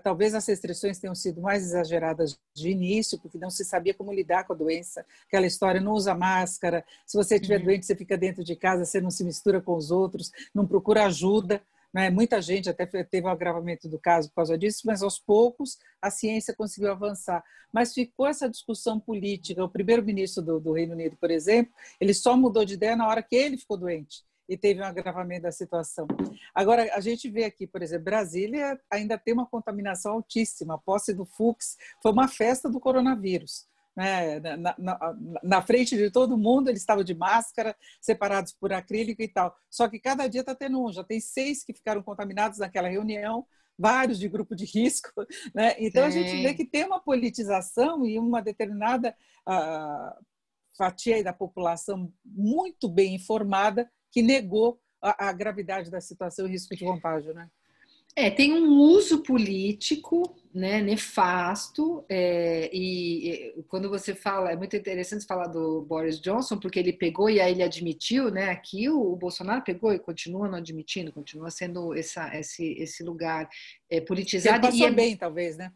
Talvez as restrições tenham sido mais exageradas de início, porque não se sabia como lidar com a doença, aquela história, não usa máscara, se você estiver doente, você fica dentro de casa, você não se mistura com os outros, não procura ajuda. Né? Muita gente até teve um agravamento do caso por causa disso, mas aos poucos a ciência conseguiu avançar. Mas ficou essa discussão política. O primeiro-ministro do Reino Unido, por exemplo, ele só mudou de ideia na hora que ele ficou doente. e teve um agravamento da situação. Agora, a gente vê aqui, por exemplo, Brasília ainda tem uma contaminação altíssima. A posse do Fux foi uma festa do coronavírus. Né? Na frente de todo mundo, eles estavam de máscara, separados por acrílico e tal. Só que cada dia está tendo um. Já tem 6 que ficaram contaminados naquela reunião, vários de grupo de risco. Né? Então, a gente vê que tem uma politização e uma determinada fatia da população muito bem informada que negou a gravidade da situação e o risco de contágio, né? Tem um uso político, né, nefasto, e quando você fala, é muito interessante falar do Boris Johnson, porque ele pegou e aí ele admitiu, né, aqui o Bolsonaro pegou e continua não admitindo, continua sendo esse lugar politizado. Ele passou bem, talvez, né?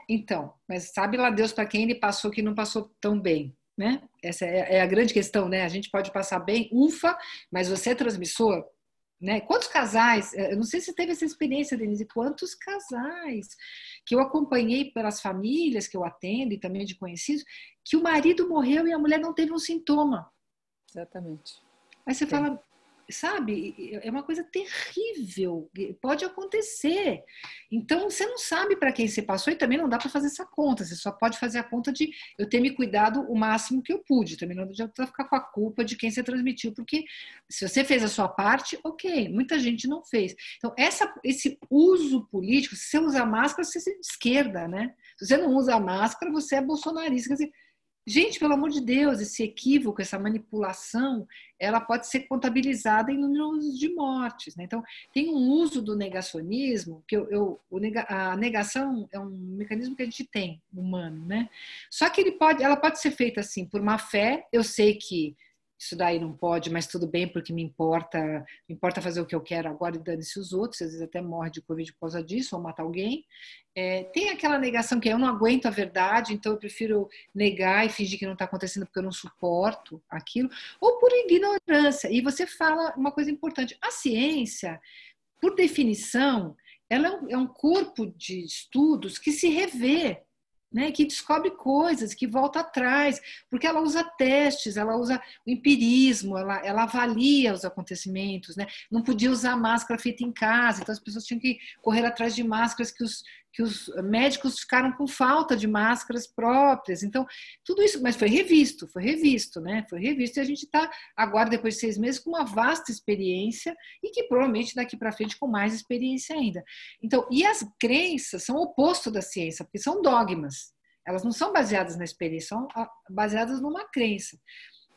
Então, mas sabe lá Deus para quem ele passou que não passou tão bem, né? Essa é a grande questão, né? A gente pode passar bem, ufa, mas você é transmissor, né? Quantos casais, eu não sei se teve essa experiência, Denise, quantos casais que eu acompanhei pelas famílias que eu atendo e também de conhecidos, que o marido morreu e a mulher não teve um sintoma. Exatamente. Aí você fala, sabe, é uma coisa terrível, pode acontecer. Então, você não sabe para quem você passou e também não dá para fazer essa conta. Você só pode fazer a conta de eu ter me cuidado o máximo que eu pude. Também não adianta ficar com a culpa de quem você transmitiu, porque se você fez a sua parte, ok, muita gente não fez. Então, esse uso político, se você usa máscara, você é de esquerda, né? Se você não usa máscara, você é bolsonarista. Quer dizer, gente, pelo amor de Deus, esse equívoco, essa manipulação, ela pode ser contabilizada em números de mortes, né? Então, tem um uso do negacionismo, que a negação é um mecanismo que a gente tem, humano, né? Só que ela pode ser feita assim, por má fé. Eu sei que isso daí não pode, mas tudo bem, porque me importa fazer o que eu quero agora e dane-se os outros, às vezes até morre de Covid por causa disso, ou matar alguém. Tem aquela negação que eu não aguento a verdade, então eu prefiro negar e fingir que não está acontecendo porque eu não suporto aquilo, ou por ignorância. E você fala uma coisa importante, a ciência, por definição, ela é um corpo de estudos que se revê, né, que descobre coisas, que volta atrás, porque ela usa testes, ela usa o empirismo, ela avalia os acontecimentos, né? Não podia usar máscara feita em casa, então as pessoas tinham que correr atrás de máscaras que os médicos ficaram com falta de máscaras próprias. Então, tudo isso, mas foi revisto, né? Foi revisto e a gente está agora, depois de 6 meses, com uma vasta experiência e que provavelmente daqui para frente com mais experiência ainda. Então, e as crenças são o oposto da ciência, porque são dogmas. Elas não são baseadas na experiência, são baseadas numa crença.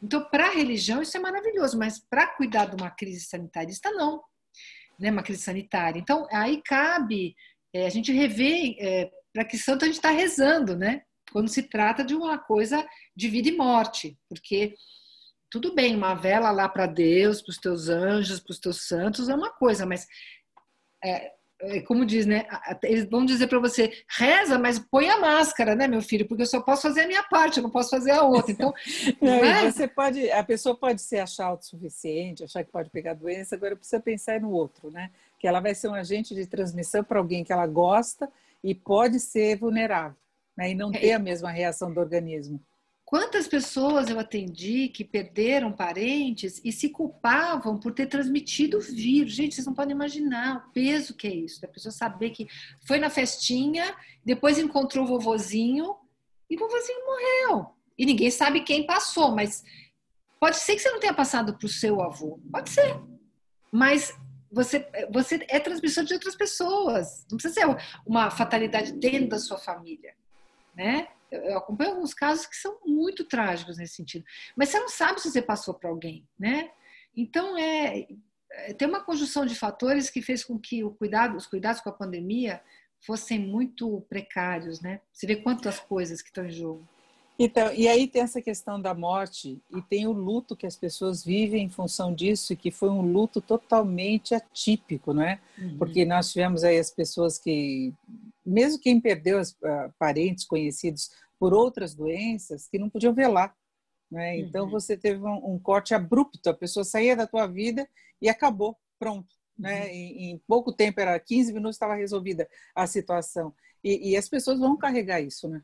Então, para a religião, isso é maravilhoso, mas para cuidar de uma crise sanitarista, não. Né? Uma crise sanitária. Então, aí cabe a gente rever para que santo a gente está rezando, né? Quando se trata de uma coisa de vida e morte. Porque, tudo bem, uma vela lá para Deus, para os teus anjos, para os teus santos, é uma coisa, mas... como diz, né? Eles vão dizer para você, reza, mas põe a máscara, né, meu filho? Porque eu só posso fazer a minha parte, eu não posso fazer a outra. Então, a pessoa pode se achar autossuficiente, achar que pode pegar doença, agora precisa pensar no outro, né? Que ela vai ser um agente de transmissão para alguém que ela gosta e pode ser vulnerável, né? E não ter a mesma reação do organismo. Quantas pessoas eu atendi que perderam parentes e se culpavam por ter transmitido o vírus? Gente, vocês não podem imaginar o peso que é isso. Da pessoa saber que foi na festinha, depois encontrou o vovozinho e o vovozinho morreu. E ninguém sabe quem passou, mas pode ser que você não tenha passado para o seu avô. Pode ser. Mas você é transmissor de outras pessoas. Não precisa ser uma fatalidade dentro da sua família, né? Eu acompanho alguns casos que são muito trágicos nesse sentido. Mas você não sabe se você passou para alguém, né? Então, tem uma conjunção de fatores que fez com que os cuidados com a pandemia fossem muito precários, né? Você vê quantas coisas que estão em jogo. Então, e aí tem essa questão da morte e tem o luto que as pessoas vivem em função disso e que foi um luto totalmente atípico, né? Uhum. Porque nós tivemos aí as pessoas que, mesmo quem perdeu parentes conhecidos por outras doenças, que não podiam velar, né? Então você teve um corte abrupto, a pessoa saía da tua vida e acabou, pronto, né? Em pouco tempo, era 15 minutos, estava resolvida a situação. E as pessoas vão carregar isso, né?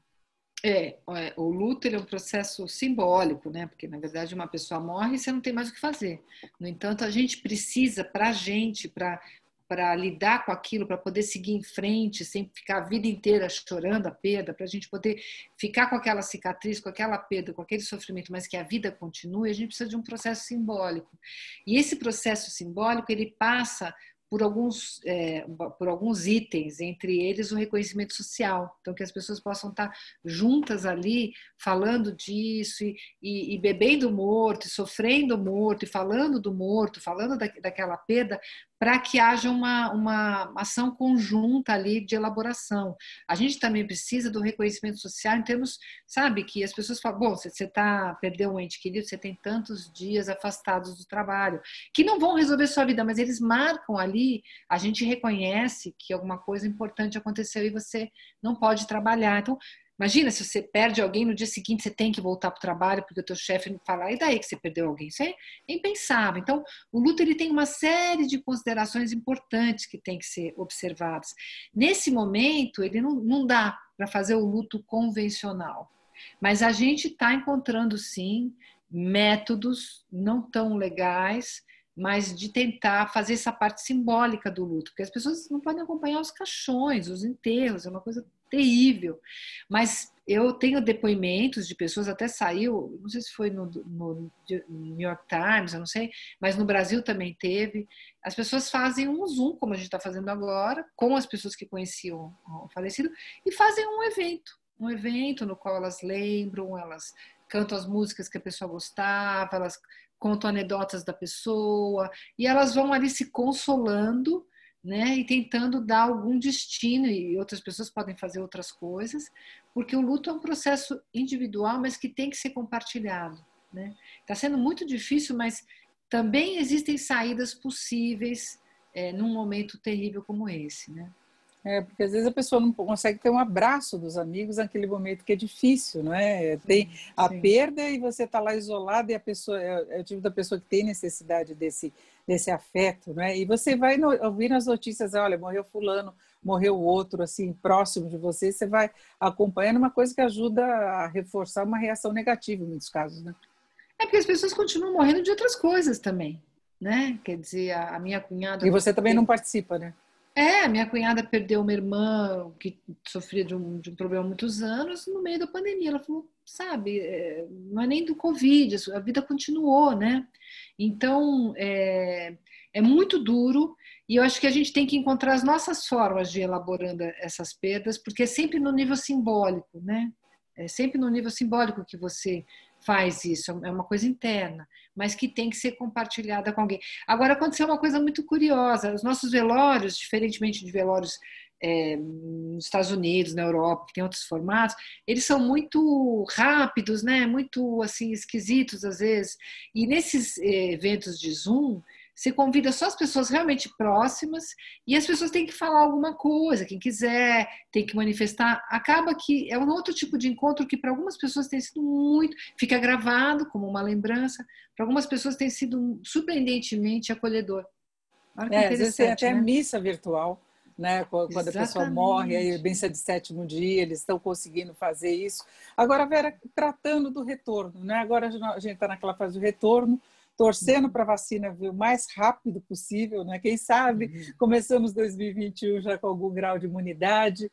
O luto ele é um processo simbólico, né? Porque, na verdade, uma pessoa morre e você não tem mais o que fazer. No entanto, a gente precisa, para lidar com aquilo, para poder seguir em frente, sem ficar a vida inteira chorando a perda, para a gente poder ficar com aquela cicatriz, com aquela perda, com aquele sofrimento, mas que a vida continue, a gente precisa de um processo simbólico. E esse processo simbólico, ele passa por alguns itens, entre eles o reconhecimento social. Então, que as pessoas possam estar juntas ali, falando disso, e bebendo morto, e sofrendo morto, e falando do morto, falando daquela perda, para que haja uma ação conjunta ali de elaboração. A gente também precisa do reconhecimento social em termos, sabe, que as pessoas falam, bom, você perdeu um ente querido, você tem tantos dias afastados do trabalho, que não vão resolver sua vida, mas eles marcam ali, a gente reconhece que alguma coisa importante aconteceu e você não pode trabalhar. Então, imagina se você perde alguém, no dia seguinte você tem que voltar para o trabalho porque o teu chefe fala, e daí que você perdeu alguém? Isso é impensável. Então, o luto ele tem uma série de considerações importantes que tem que ser observadas. Nesse momento, ele não dá para fazer o luto convencional, mas a gente está encontrando, sim, métodos não tão legais, mas de tentar fazer essa parte simbólica do luto, porque as pessoas não podem acompanhar os caixões, os enterros, é uma coisa terrível. Mas eu tenho depoimentos de pessoas, até saiu, não sei se foi no New York Times, eu não sei, mas no Brasil também teve. As pessoas fazem um Zoom, como a gente está fazendo agora, com as pessoas que conheciam o falecido, e fazem um evento no qual elas lembram, elas cantam as músicas que a pessoa gostava, elas contam anedotas da pessoa, e elas vão ali se consolando, né, e tentando dar algum destino, e outras pessoas podem fazer outras coisas, porque o luto é um processo individual, mas que tem que ser compartilhado, né? Está sendo muito difícil, mas também existem saídas possíveis num momento terrível como esse, né? Porque às vezes a pessoa não consegue ter um abraço dos amigos naquele momento que é difícil, não é? Tem a perda e você está lá isolado e a pessoa é o tipo da pessoa que tem necessidade desse afeto, não é? E você vai ouvir nas notícias, olha, morreu fulano, morreu outro, assim, próximo de você, você vai acompanhando uma coisa que ajuda a reforçar uma reação negativa em muitos casos, né? É porque as pessoas continuam morrendo de outras coisas também, né? Quer dizer, a minha cunhada... E você também não participa, né? A minha cunhada perdeu uma irmã que sofria de um problema há muitos anos no meio da pandemia. Ela falou, sabe, não é nem do Covid, a vida continuou, né? Então, é muito duro e eu acho que a gente tem que encontrar as nossas formas de ir elaborando essas perdas, porque é sempre no nível simbólico, né? É sempre no nível simbólico que você faz isso, é uma coisa interna, mas que tem que ser compartilhada com alguém. Agora, aconteceu uma coisa muito curiosa, os nossos velórios, diferentemente de velórios nos Estados Unidos, na Europa, que tem outros formatos, eles são muito rápidos, né? Muito assim esquisitos às vezes, e nesses eventos de Zoom, você convida só as pessoas realmente próximas e as pessoas têm que falar alguma coisa, quem quiser, tem que manifestar. Acaba que é um outro tipo de encontro que para algumas pessoas tem sido muito, fica gravado como uma lembrança, para algumas pessoas tem sido surpreendentemente acolhedor. Olha que Às vezes tem interessante, até né? missa virtual, né? Quando a pessoa morre, aí Exatamente. benção de sétimo dia, eles estão conseguindo fazer isso. Agora, Vera, tratando do retorno, né? Agora a gente está naquela fase do retorno, torcendo para a vacina vir o mais rápido possível, né? Quem sabe começamos 2021 já com algum grau de imunidade.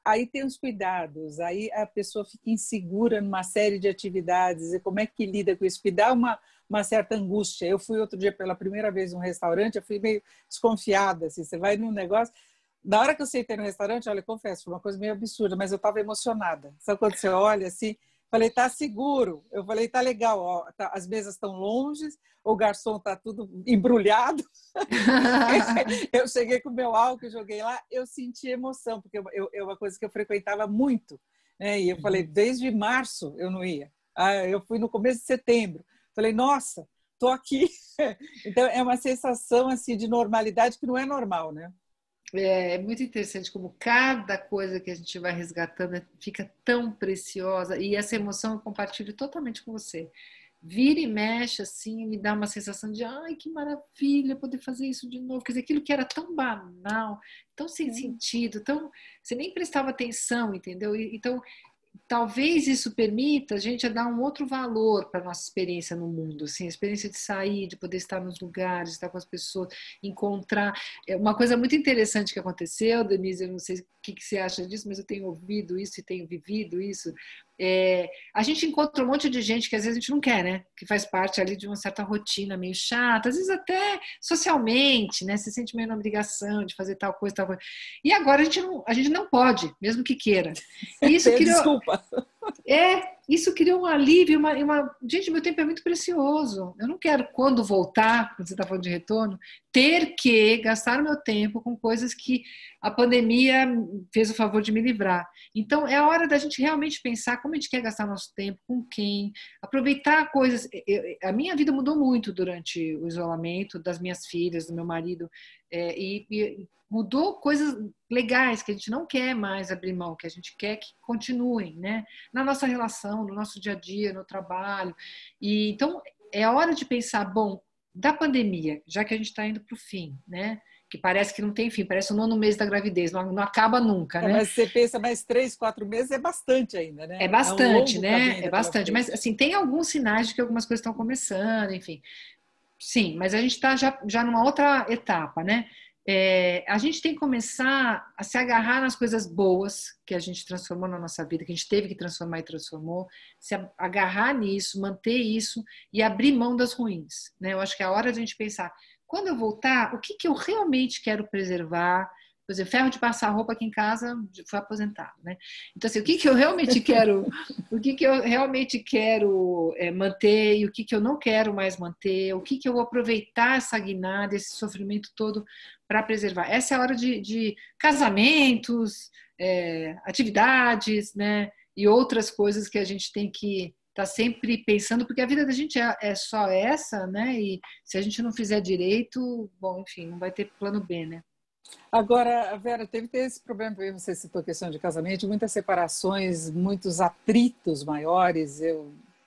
Aí tem os cuidados, aí a pessoa fica insegura numa série de atividades, e como é que lida com isso? Que dá uma certa angústia. Eu fui outro dia pela primeira vez num restaurante, eu fui meio desconfiada, assim, você vai num negócio... Na hora que eu sentei no restaurante, olha, eu confesso, foi uma coisa meio absurda, mas eu estava emocionada. Sabe quando você olha assim, falei, tá seguro. Eu falei, tá legal, ó, as mesas estão longe, o garçom tá tudo embrulhado. Eu cheguei com o meu álcool, joguei lá, eu senti emoção, porque é uma coisa que eu frequentava muito, né? E eu falei, desde março eu não ia. Eu fui no começo de setembro. Falei, nossa, tô aqui. Então é uma sensação assim de normalidade que não é normal, né? É muito interessante como cada coisa que a gente vai resgatando fica tão preciosa e essa emoção eu compartilho totalmente com você. Vira e mexe assim, me dá uma sensação de ai, que maravilha poder fazer isso de novo. Quer dizer, aquilo que era tão banal, tão sem sentido, tão você nem prestava atenção, entendeu? Então, talvez isso permita a gente dar um outro valor para a nossa experiência no mundo, assim, a experiência de sair, de poder estar nos lugares, estar com as pessoas, encontrar. Uma coisa muito interessante que aconteceu, Denise, eu não sei o que você acha disso, mas eu tenho ouvido isso e tenho vivido isso. A gente encontra um monte de gente que às vezes a gente não quer, né? Que faz parte ali de uma certa rotina meio chata, às vezes até socialmente, né? Se sente meio na obrigação de fazer tal coisa, tal coisa. E agora a gente não pode, mesmo que queira. E isso criou, Desculpa. isso criou um alívio, Gente, meu tempo é muito precioso. Eu não quero, quando voltar, quando você está falando de retorno, ter que gastar o meu tempo com coisas que a pandemia fez o favor de me livrar. Então, é a hora da gente realmente pensar como a gente quer gastar nosso tempo, com quem, aproveitar coisas. A minha vida mudou muito durante o isolamento, das minhas filhas, do meu marido, e mudou coisas legais que a gente não quer mais abrir mão, que a gente quer que continuem, né? Na nossa relação, no nosso dia a dia, no trabalho. E então é a hora de pensar, bom, da pandemia, já que a gente está indo para o fim, né? Que parece que não tem fim, parece o 9º mês da gravidez, não acaba nunca, né? Mas você pensa mais 3, 4 meses é bastante ainda, né? É É um bastante, longo caminho né? É ainda pela bastante. Mas, frente. assim, tem alguns sinais de que algumas coisas estão começando, enfim. Sim, mas a gente está já numa outra etapa, né? A gente tem que começar a se agarrar nas coisas boas que a gente transformou na nossa vida, que a gente teve que transformar e transformou, se agarrar nisso, manter isso e abrir mão das ruins, né? Eu acho que é a hora de a gente pensar, quando eu voltar, o que eu realmente quero preservar? Por exemplo, ferro de passar roupa aqui em casa foi aposentado, né? Então, assim, o que eu realmente quero, o que eu realmente quero manter e o que eu não quero mais manter, o que eu vou aproveitar essa guinada, esse sofrimento todo para preservar. Essa é a hora de casamentos, atividades, né? E outras coisas que a gente tem que estar sempre pensando, porque a vida da gente é só essa, né? E se a gente não fizer direito, bom, enfim, não vai ter plano B, né? Agora, Vera, teve esse problema também, você citou a questão de casamento, muitas separações, muitos atritos maiores.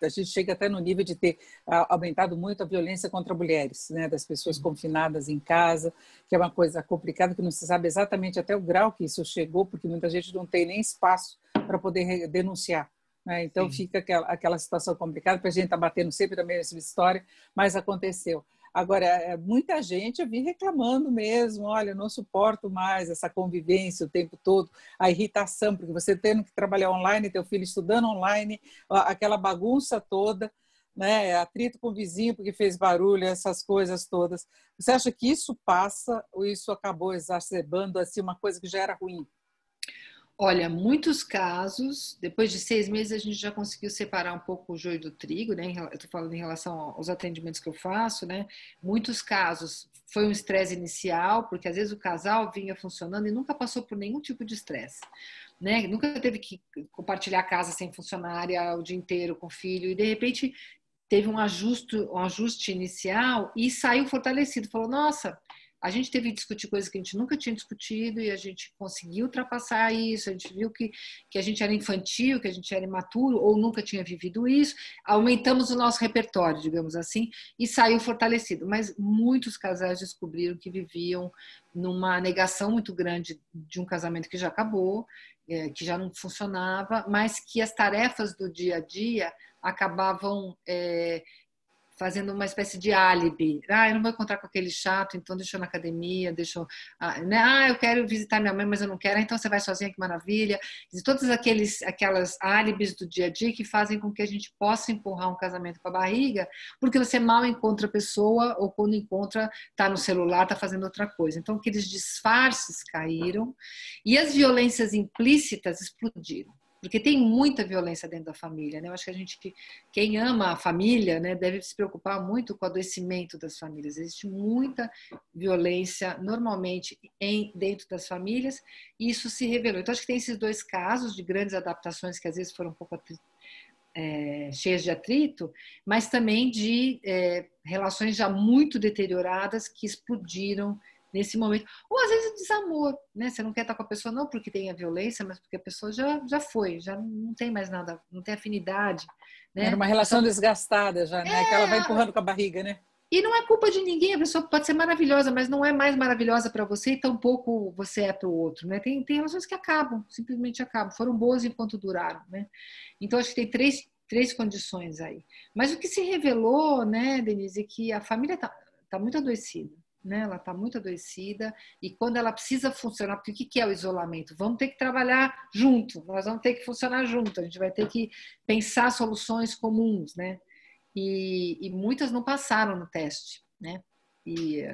A gente chega até no nível de ter aumentado muito a violência contra mulheres, né, das pessoas confinadas em casa, que é uma coisa complicada, que não se sabe exatamente até o grau que isso chegou, porque muita gente não tem nem espaço para poder denunciar. Né? Então, sim, fica aquela situação complicada, para a gente estar batendo sempre na mesma história, mas aconteceu. Agora, muita gente eu vi reclamando mesmo, olha, não suporto mais essa convivência o tempo todo, a irritação, porque você tendo que trabalhar online, teu filho estudando online, aquela bagunça toda, né? Atrito com o vizinho porque fez barulho, essas coisas todas. Você acha que isso passa ou isso acabou exacerbando assim, uma coisa que já era ruim? Olha, muitos casos, depois de 6 meses, a gente já conseguiu separar um pouco o joio do trigo, né? Eu estou falando em relação aos atendimentos que eu faço, né? Muitos casos foi um estresse inicial, porque às vezes o casal vinha funcionando e nunca passou por nenhum tipo de estresse, né? Nunca teve que compartilhar a casa sem funcionária o dia inteiro com o filho, e de repente teve um ajuste inicial e saiu fortalecido. Falou, nossa, a gente teve que discutir coisas que a gente nunca tinha discutido e a gente conseguiu ultrapassar isso, a gente viu que a gente era infantil, que a gente era imaturo ou nunca tinha vivido isso, aumentamos o nosso repertório, digamos assim, e saiu fortalecido. Mas muitos casais descobriram que viviam numa negação muito grande de um casamento que já acabou, que já não funcionava, mas que as tarefas do dia a dia acabavam fazendo uma espécie de álibi. Eu não vou encontrar com aquele chato, então deixa eu na academia, deixa eu... eu quero visitar minha mãe, mas eu não quero, então você vai sozinha, que maravilha. E todas aquelas álibis do dia a dia que fazem com que a gente possa empurrar um casamento com a barriga, porque você mal encontra a pessoa, ou quando encontra, está no celular, está fazendo outra coisa. Então, aqueles disfarces caíram e as violências implícitas explodiram. Porque tem muita violência dentro da família, né? Eu acho que quem ama a família, né, deve se preocupar muito com o adoecimento das famílias. Existe muita violência, normalmente, dentro das famílias, e isso se revelou. Então, acho que tem esses 2 casos de grandes adaptações que às vezes foram um pouco cheias de atrito, mas também de relações já muito deterioradas que explodiram nesse momento. Ou às vezes desamor, né? Você não quer estar com a pessoa não porque tem a violência, mas porque a pessoa já foi, já não tem mais nada, não tem afinidade, né? Era uma relação desgastada já, né? Que ela vai empurrando com a barriga, né? E não é culpa de ninguém, a pessoa pode ser maravilhosa, mas não é mais maravilhosa para você e tampouco você é para o outro, né? Tem relações que acabam, simplesmente acabam. Foram boas enquanto duraram, né? Então, acho que tem três condições aí. Mas o que se revelou, né, Denise, é que a família tá muito adoecida, né? Ela está muito adoecida e quando ela precisa funcionar, porque o que é o isolamento? Vamos ter que trabalhar junto, nós vamos ter que funcionar junto, a gente vai ter que pensar soluções comuns, né? E muitas não passaram no teste, né? E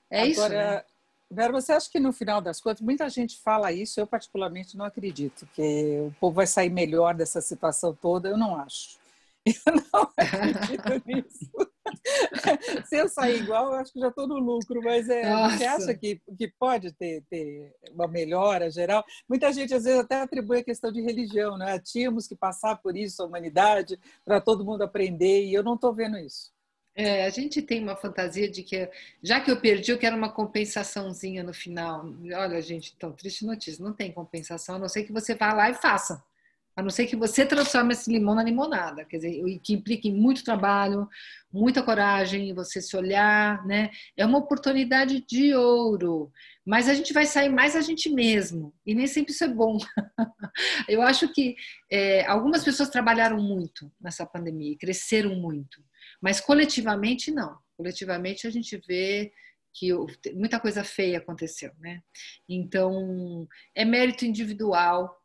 é isso, né? Agora, Vera, você acha que no final das contas, muita gente fala isso, eu particularmente não acredito, que o povo vai sair melhor dessa situação toda, eu não acho. Eu não acredito nisso. Se eu sair igual, eu acho que já estou no lucro, mas você acha Nossa! que pode ter uma melhora geral? Muita gente, às vezes, até atribui a questão de religião, né? Tínhamos que passar por isso, a humanidade, para todo mundo aprender, e eu não estou vendo isso. A gente tem uma fantasia de que, já que eu perdi, eu quero uma compensaçãozinha no final. Olha, gente, então, triste notícia, não tem compensação, a não ser que você vá lá e faça. A não ser que você transforme esse limão na limonada, quer dizer, que implique muito trabalho, muita coragem, você se olhar, né? É uma oportunidade de ouro, mas a gente vai sair mais a gente mesmo, e nem sempre isso é bom. Eu acho que algumas pessoas trabalharam muito nessa pandemia, e cresceram muito, mas coletivamente não. Coletivamente a gente vê que muita coisa feia aconteceu, né? Então é mérito individual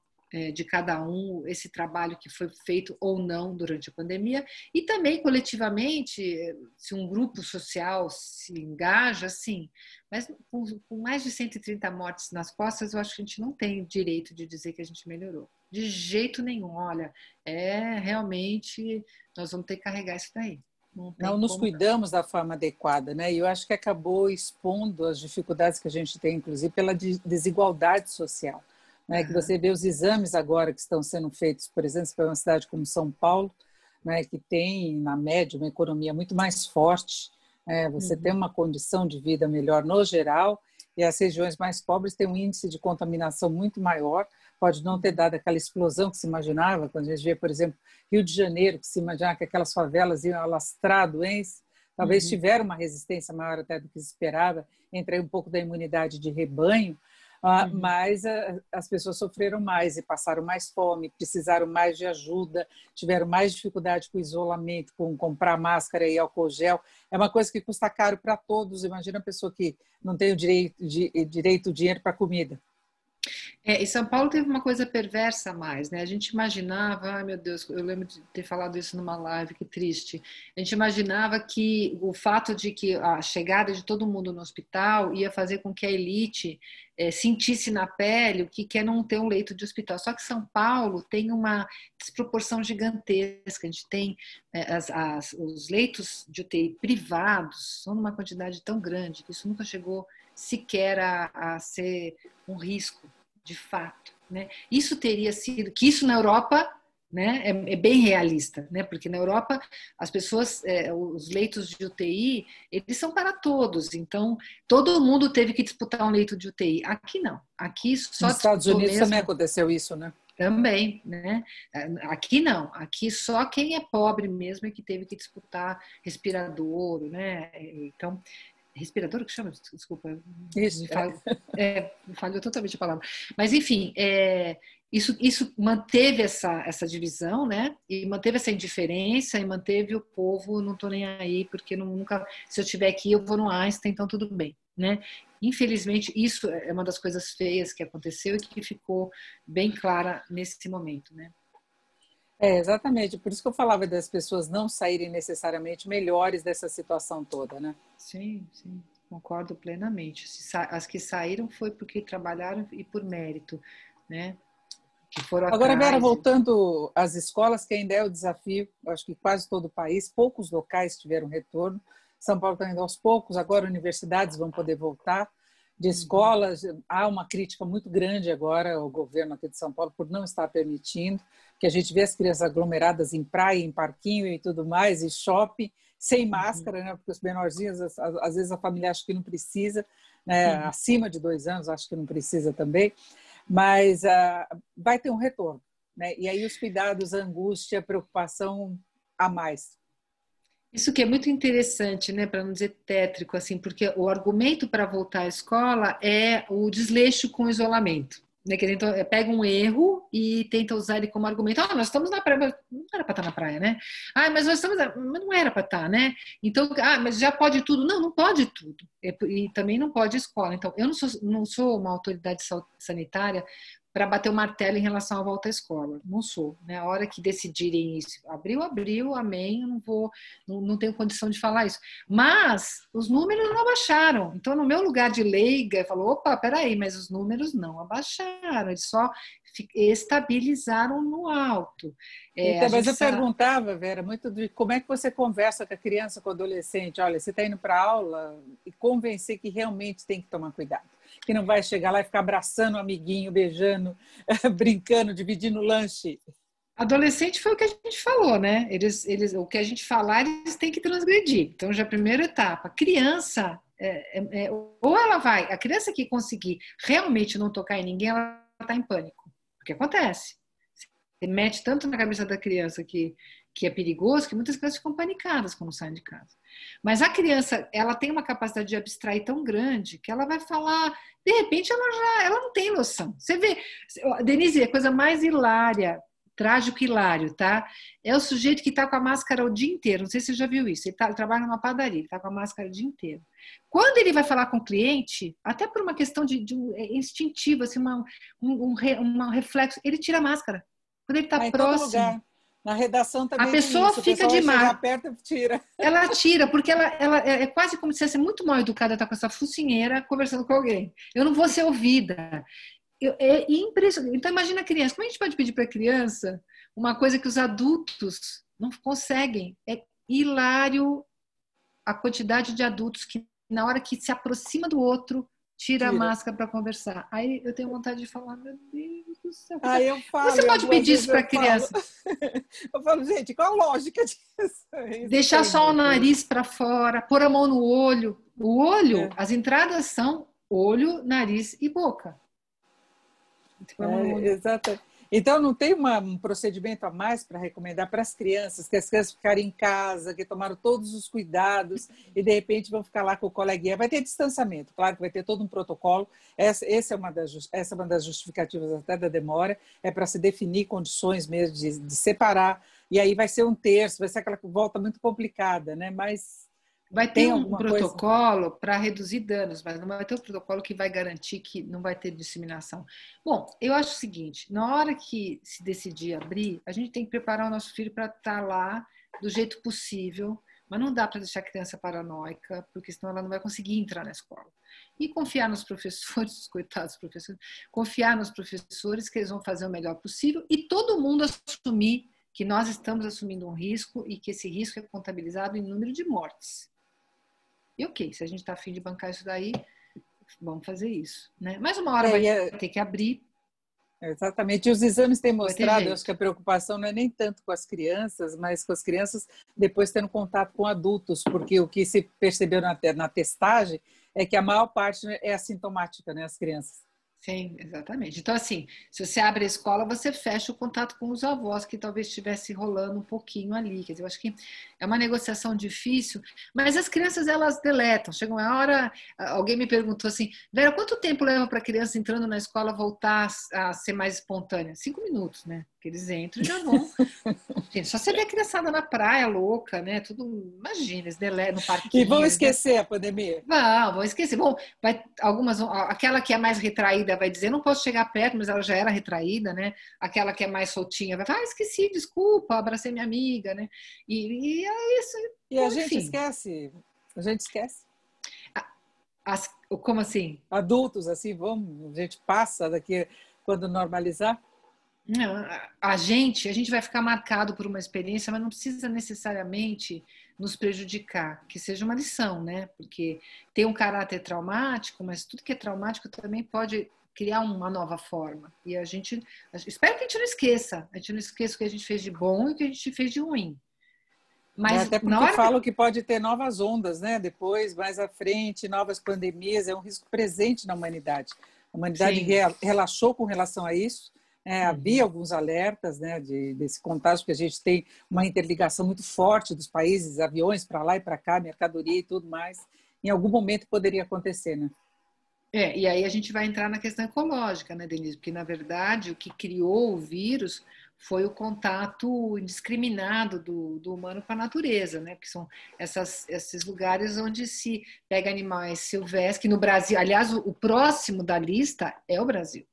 de cada um esse trabalho que foi feito ou não durante a pandemia e também coletivamente se um grupo social se engaja, sim, mas com mais de 130 mortes nas costas, eu acho que a gente não tem direito de dizer que a gente melhorou. De jeito nenhum. Olha, realmente nós vamos ter que carregar isso daí. Não tem Não nos como não. cuidamos da forma adequada, né? E eu acho que acabou expondo as dificuldades que a gente tem, inclusive pela desigualdade social, né? Que Aham. você vê os exames agora que estão sendo feitos, por exemplo, para uma cidade como São Paulo, né? Que tem na média uma economia muito mais forte, você tem Uhum. uma condição de vida melhor no geral, e as regiões mais pobres têm um índice de contaminação muito maior. Pode não ter dado aquela explosão que se imaginava, quando a gente vê, por exemplo, Rio de Janeiro, que se imaginava que aquelas favelas iam alastrar doenças, talvez Uhum. tiveram uma resistência maior até do que se esperava, entre um pouco da imunidade de rebanho, Uhum. mas as pessoas sofreram mais e passaram mais fome, precisaram mais de ajuda, tiveram mais dificuldade com o isolamento, com comprar máscara e álcool gel. É uma coisa que custa caro para todos. Imagina a pessoa que não tem o direito dinheiro para comida. E São Paulo teve uma coisa perversa a mais, né? A gente imaginava, ai meu Deus, eu lembro de ter falado isso numa live, que triste. A gente imaginava que o fato de que a chegada de todo mundo no hospital ia fazer com que a elite sentisse na pele o que é não ter um leito de hospital. Só que São Paulo tem uma desproporção gigantesca. A gente tem os leitos de UTI privados são numa quantidade tão grande que isso nunca chegou sequer a ser um risco de fato, né? Isso teria sido que isso na Europa, né, é bem realista, né? Porque na Europa as pessoas, os leitos de UTI, eles são para todos. Então todo mundo teve que disputar um leito de UTI. Aqui não. Aqui só Nos Estados disputou Unidos também mesmo aconteceu isso, né? também, né? Aqui não. Aqui só quem é pobre mesmo é que teve que disputar respirador, né? Então respirador que chama? Desculpa, Isso. me falhou totalmente a palavra. Mas, enfim, isso manteve essa divisão, né? E manteve essa indiferença e manteve o povo, não estou nem aí, porque nunca, se eu estiver aqui, eu vou no Einstein, então tudo bem, né? Infelizmente, isso é uma das coisas feias que aconteceu e que ficou bem clara nesse momento, né? Exatamente. Por isso que eu falava das pessoas não saírem necessariamente melhores dessa situação toda, né? Sim, sim, concordo plenamente. As que saíram foi porque trabalharam e por mérito, né? Que foram Agora, Vera, atrás. voltando às escolas, que ainda é o desafio, acho que quase todo o país, poucos locais tiveram retorno. São Paulo está indo aos poucos, agora universidades vão poder voltar. De Uhum, escolas, há uma crítica muito grande agora ao governo aqui de São Paulo por não estar permitindo, que a gente vê as crianças aglomeradas em praia, em parquinho e tudo mais, e shopping, sem uhum, máscara, né? Porque os menorzinhos, às vezes a família acha que não precisa, né? uhum. Acima de 2 anos, acho que não precisa também, mas vai ter um retorno, né? E aí os cuidados, a angústia, a preocupação a mais. Isso que é muito interessante, né, para não dizer tétrico, assim, porque o argumento para voltar à escola é o desleixo com o isolamento. Né, que então, pega um erro e tenta usar ele como argumento. Ah, nós estamos na praia, mas não era para estar na praia, né? Ah, mas nós estamos, mas não era para estar, né? Então, mas já pode tudo? Não, não pode tudo. E também não pode escola. Então, eu não sou uma autoridade sanitária para bater o martelo em relação à volta à escola. Não sou. Né? A hora que decidirem isso, abriu, abriu, amém, eu não vou, não tenho condição de falar isso. Mas os números não abaixaram. Então, no meu lugar de leiga, falou, opa, peraí, mas os números não abaixaram, eles só estabilizaram no alto. Então, mas eu perguntava, Vera, muito de como é que você conversa com a criança, com o adolescente. Olha, você está indo para aula e convencer que realmente tem que tomar cuidado. Que não vai chegar lá e ficar abraçando o amiguinho, beijando, brincando, dividindo o lanche. Adolescente foi o que a gente falou, né? O que a gente falar, eles têm que transgredir. Então, já a primeira etapa. Criança, ou ela vai, a criança que conseguir realmente não tocar em ninguém, ela está em pânico. O que acontece? Você mete tanto na cabeça da criança que é perigoso, que muitas crianças ficam panicadas quando saem de casa. Mas a criança, ela tem uma capacidade de abstrair tão grande que ela vai falar, de repente ela não tem noção. Você vê, Denise, a coisa mais hilária, trágico hilário, tá? É o sujeito que está com a máscara o dia inteiro. Não sei se você já viu isso. Ele trabalha numa padaria, ele está com a máscara o dia inteiro. Quando ele vai falar com o cliente, até por uma questão de instintiva, assim, um reflexo, ele tira a máscara. Quando ele está próximo. Na redação também a pessoa isso. Fica de máscara. Perto e tira. Ela tira, porque ela é quase como se fosse muito mal educada, estar com essa focinheira conversando com alguém. Eu não vou ser ouvida. É impressionante. Então, imagina a criança. Como a gente pode pedir para a criança uma coisa que os adultos não conseguem? É hilário a quantidade de adultos que, na hora que se aproxima do outro, tira a máscara para conversar. Aí eu tenho vontade de falar, meu Deus do céu. Eu falo, você pode pedir isso para a criança? Eu falo, gente, qual a lógica disso? Deixar só o nariz para fora, pôr a mão no olho. O olho, as entradas são olho, nariz e boca. Exatamente. Então, não tem um procedimento a mais para recomendar para as crianças, que as crianças ficarem em casa, que tomaram todos os cuidados e, de repente, vão ficar lá com o coleguinha. Vai ter distanciamento, claro que vai ter todo um protocolo. Essa é uma das justificativas até da demora, é para se definir condições mesmo de separar. E aí vai ser um terço, vai ser aquela volta muito complicada, né? Mas vai ter um protocolo para reduzir danos, mas não vai ter um protocolo que vai garantir que não vai ter disseminação. Bom, eu acho o seguinte, na hora que se decidir abrir, a gente tem que preparar o nosso filho para estar lá do jeito possível, mas não dá para deixar a criança paranoica, porque senão ela não vai conseguir entrar na escola. E confiar nos professores, os coitados professores, confiar nos professores que eles vão fazer o melhor possível e todo mundo assumir que nós estamos assumindo um risco e que esse risco é contabilizado em número de mortes. E ok, se a gente está a fim de bancar isso daí, vamos fazer isso. Né? Mas uma hora vai ter que abrir. Exatamente. E os exames têm mostrado, eu acho que a preocupação não é nem tanto com as crianças, mas com as crianças depois tendo contato com adultos, porque o que se percebeu na testagem é que a maior parte é assintomática, né, as crianças. Sim, exatamente. Então, assim, se você abre a escola, você fecha o contato com os avós, que talvez estivesse rolando um pouquinho ali. Quer dizer, eu acho que é uma negociação difícil, mas as crianças, elas deletam. Chega uma hora, alguém me perguntou assim, Vera, quanto tempo leva para a criança entrando na escola voltar a ser mais espontânea? 5 minutos, né? Que eles entram e já vão. Gente, só você vê a criançada na praia louca, né? Tudo, imagina, eles deletam no parquinho. E vão esquecer a pandemia? Vão esquecer. Bom, aquela que é mais retraída vai dizer, não posso chegar perto, mas ela já era retraída, né? Aquela que é mais soltinha vai falar, esqueci, desculpa, abracei minha amiga, né? E é isso. E a gente esquece. A gente esquece. Como assim? Adultos, assim, a gente passa daqui quando normalizar. Não, a gente vai ficar marcado por uma experiência, mas não precisa necessariamente nos prejudicar, que seja uma lição, né? Porque tem um caráter traumático, mas tudo que é traumático também pode criar uma nova forma. E espero que a gente não esqueça. A gente não esqueça o que a gente fez de bom e o que a gente fez de ruim. Mas até porque falam que pode ter novas ondas, né? Depois, mais à frente, novas pandemias, é um risco presente na humanidade. A humanidade relaxou com relação a isso, Havia alguns alertas, né, desse contágio, porque a gente tem uma interligação muito forte dos países, aviões para lá e para cá, mercadoria e tudo mais. Em algum momento poderia acontecer, né? E aí a gente vai entrar na questão ecológica, né, Denise? Porque, na verdade, o que criou o vírus foi o contato indiscriminado do humano com a natureza, né? Porque são esses lugares onde se pega animais silvestres, que no Brasil, aliás, o próximo da lista é o Brasil.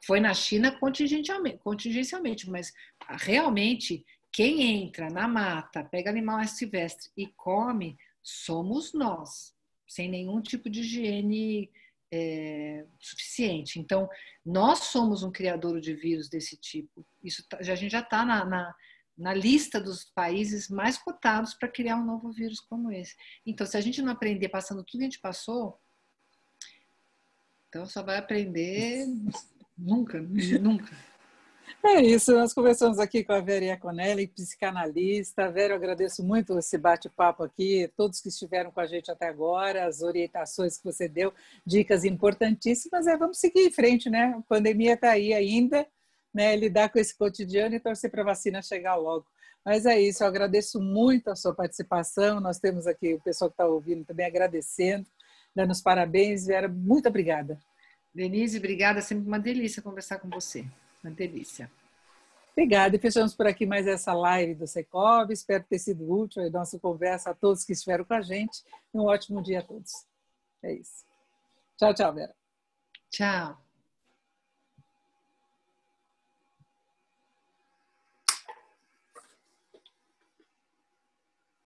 Foi na China contingencialmente, mas realmente quem entra na mata, pega animal silvestre e come, somos nós, sem nenhum tipo de higiene suficiente. Então, nós somos um criador de vírus desse tipo. Isso a gente já está na lista dos países mais cotados para criar um novo vírus como esse. Então, se a gente não aprender passando tudo que a gente passou, então só vai aprender nunca, nunca. É isso, nós conversamos aqui com a Vera Iaconelli, psicanalista. Vera, eu agradeço muito esse bate-papo aqui, todos que estiveram com a gente até agora, as orientações que você deu, dicas importantíssimas. Vamos seguir em frente, né? A pandemia está aí ainda, né? Lidar com esse cotidiano e torcer para a vacina chegar logo. Mas é isso, eu agradeço muito a sua participação. Nós temos aqui o pessoal que está ouvindo também agradecendo, dando os parabéns. Vera, muito obrigada. Denise, obrigada, sempre uma delícia conversar com você. Uma delícia. Obrigada. E fechamos por aqui mais essa live do Secov. Espero ter sido útil a nossa conversa a todos que estiveram com a gente. Um ótimo dia a todos. É isso. Tchau, tchau, Vera. Tchau.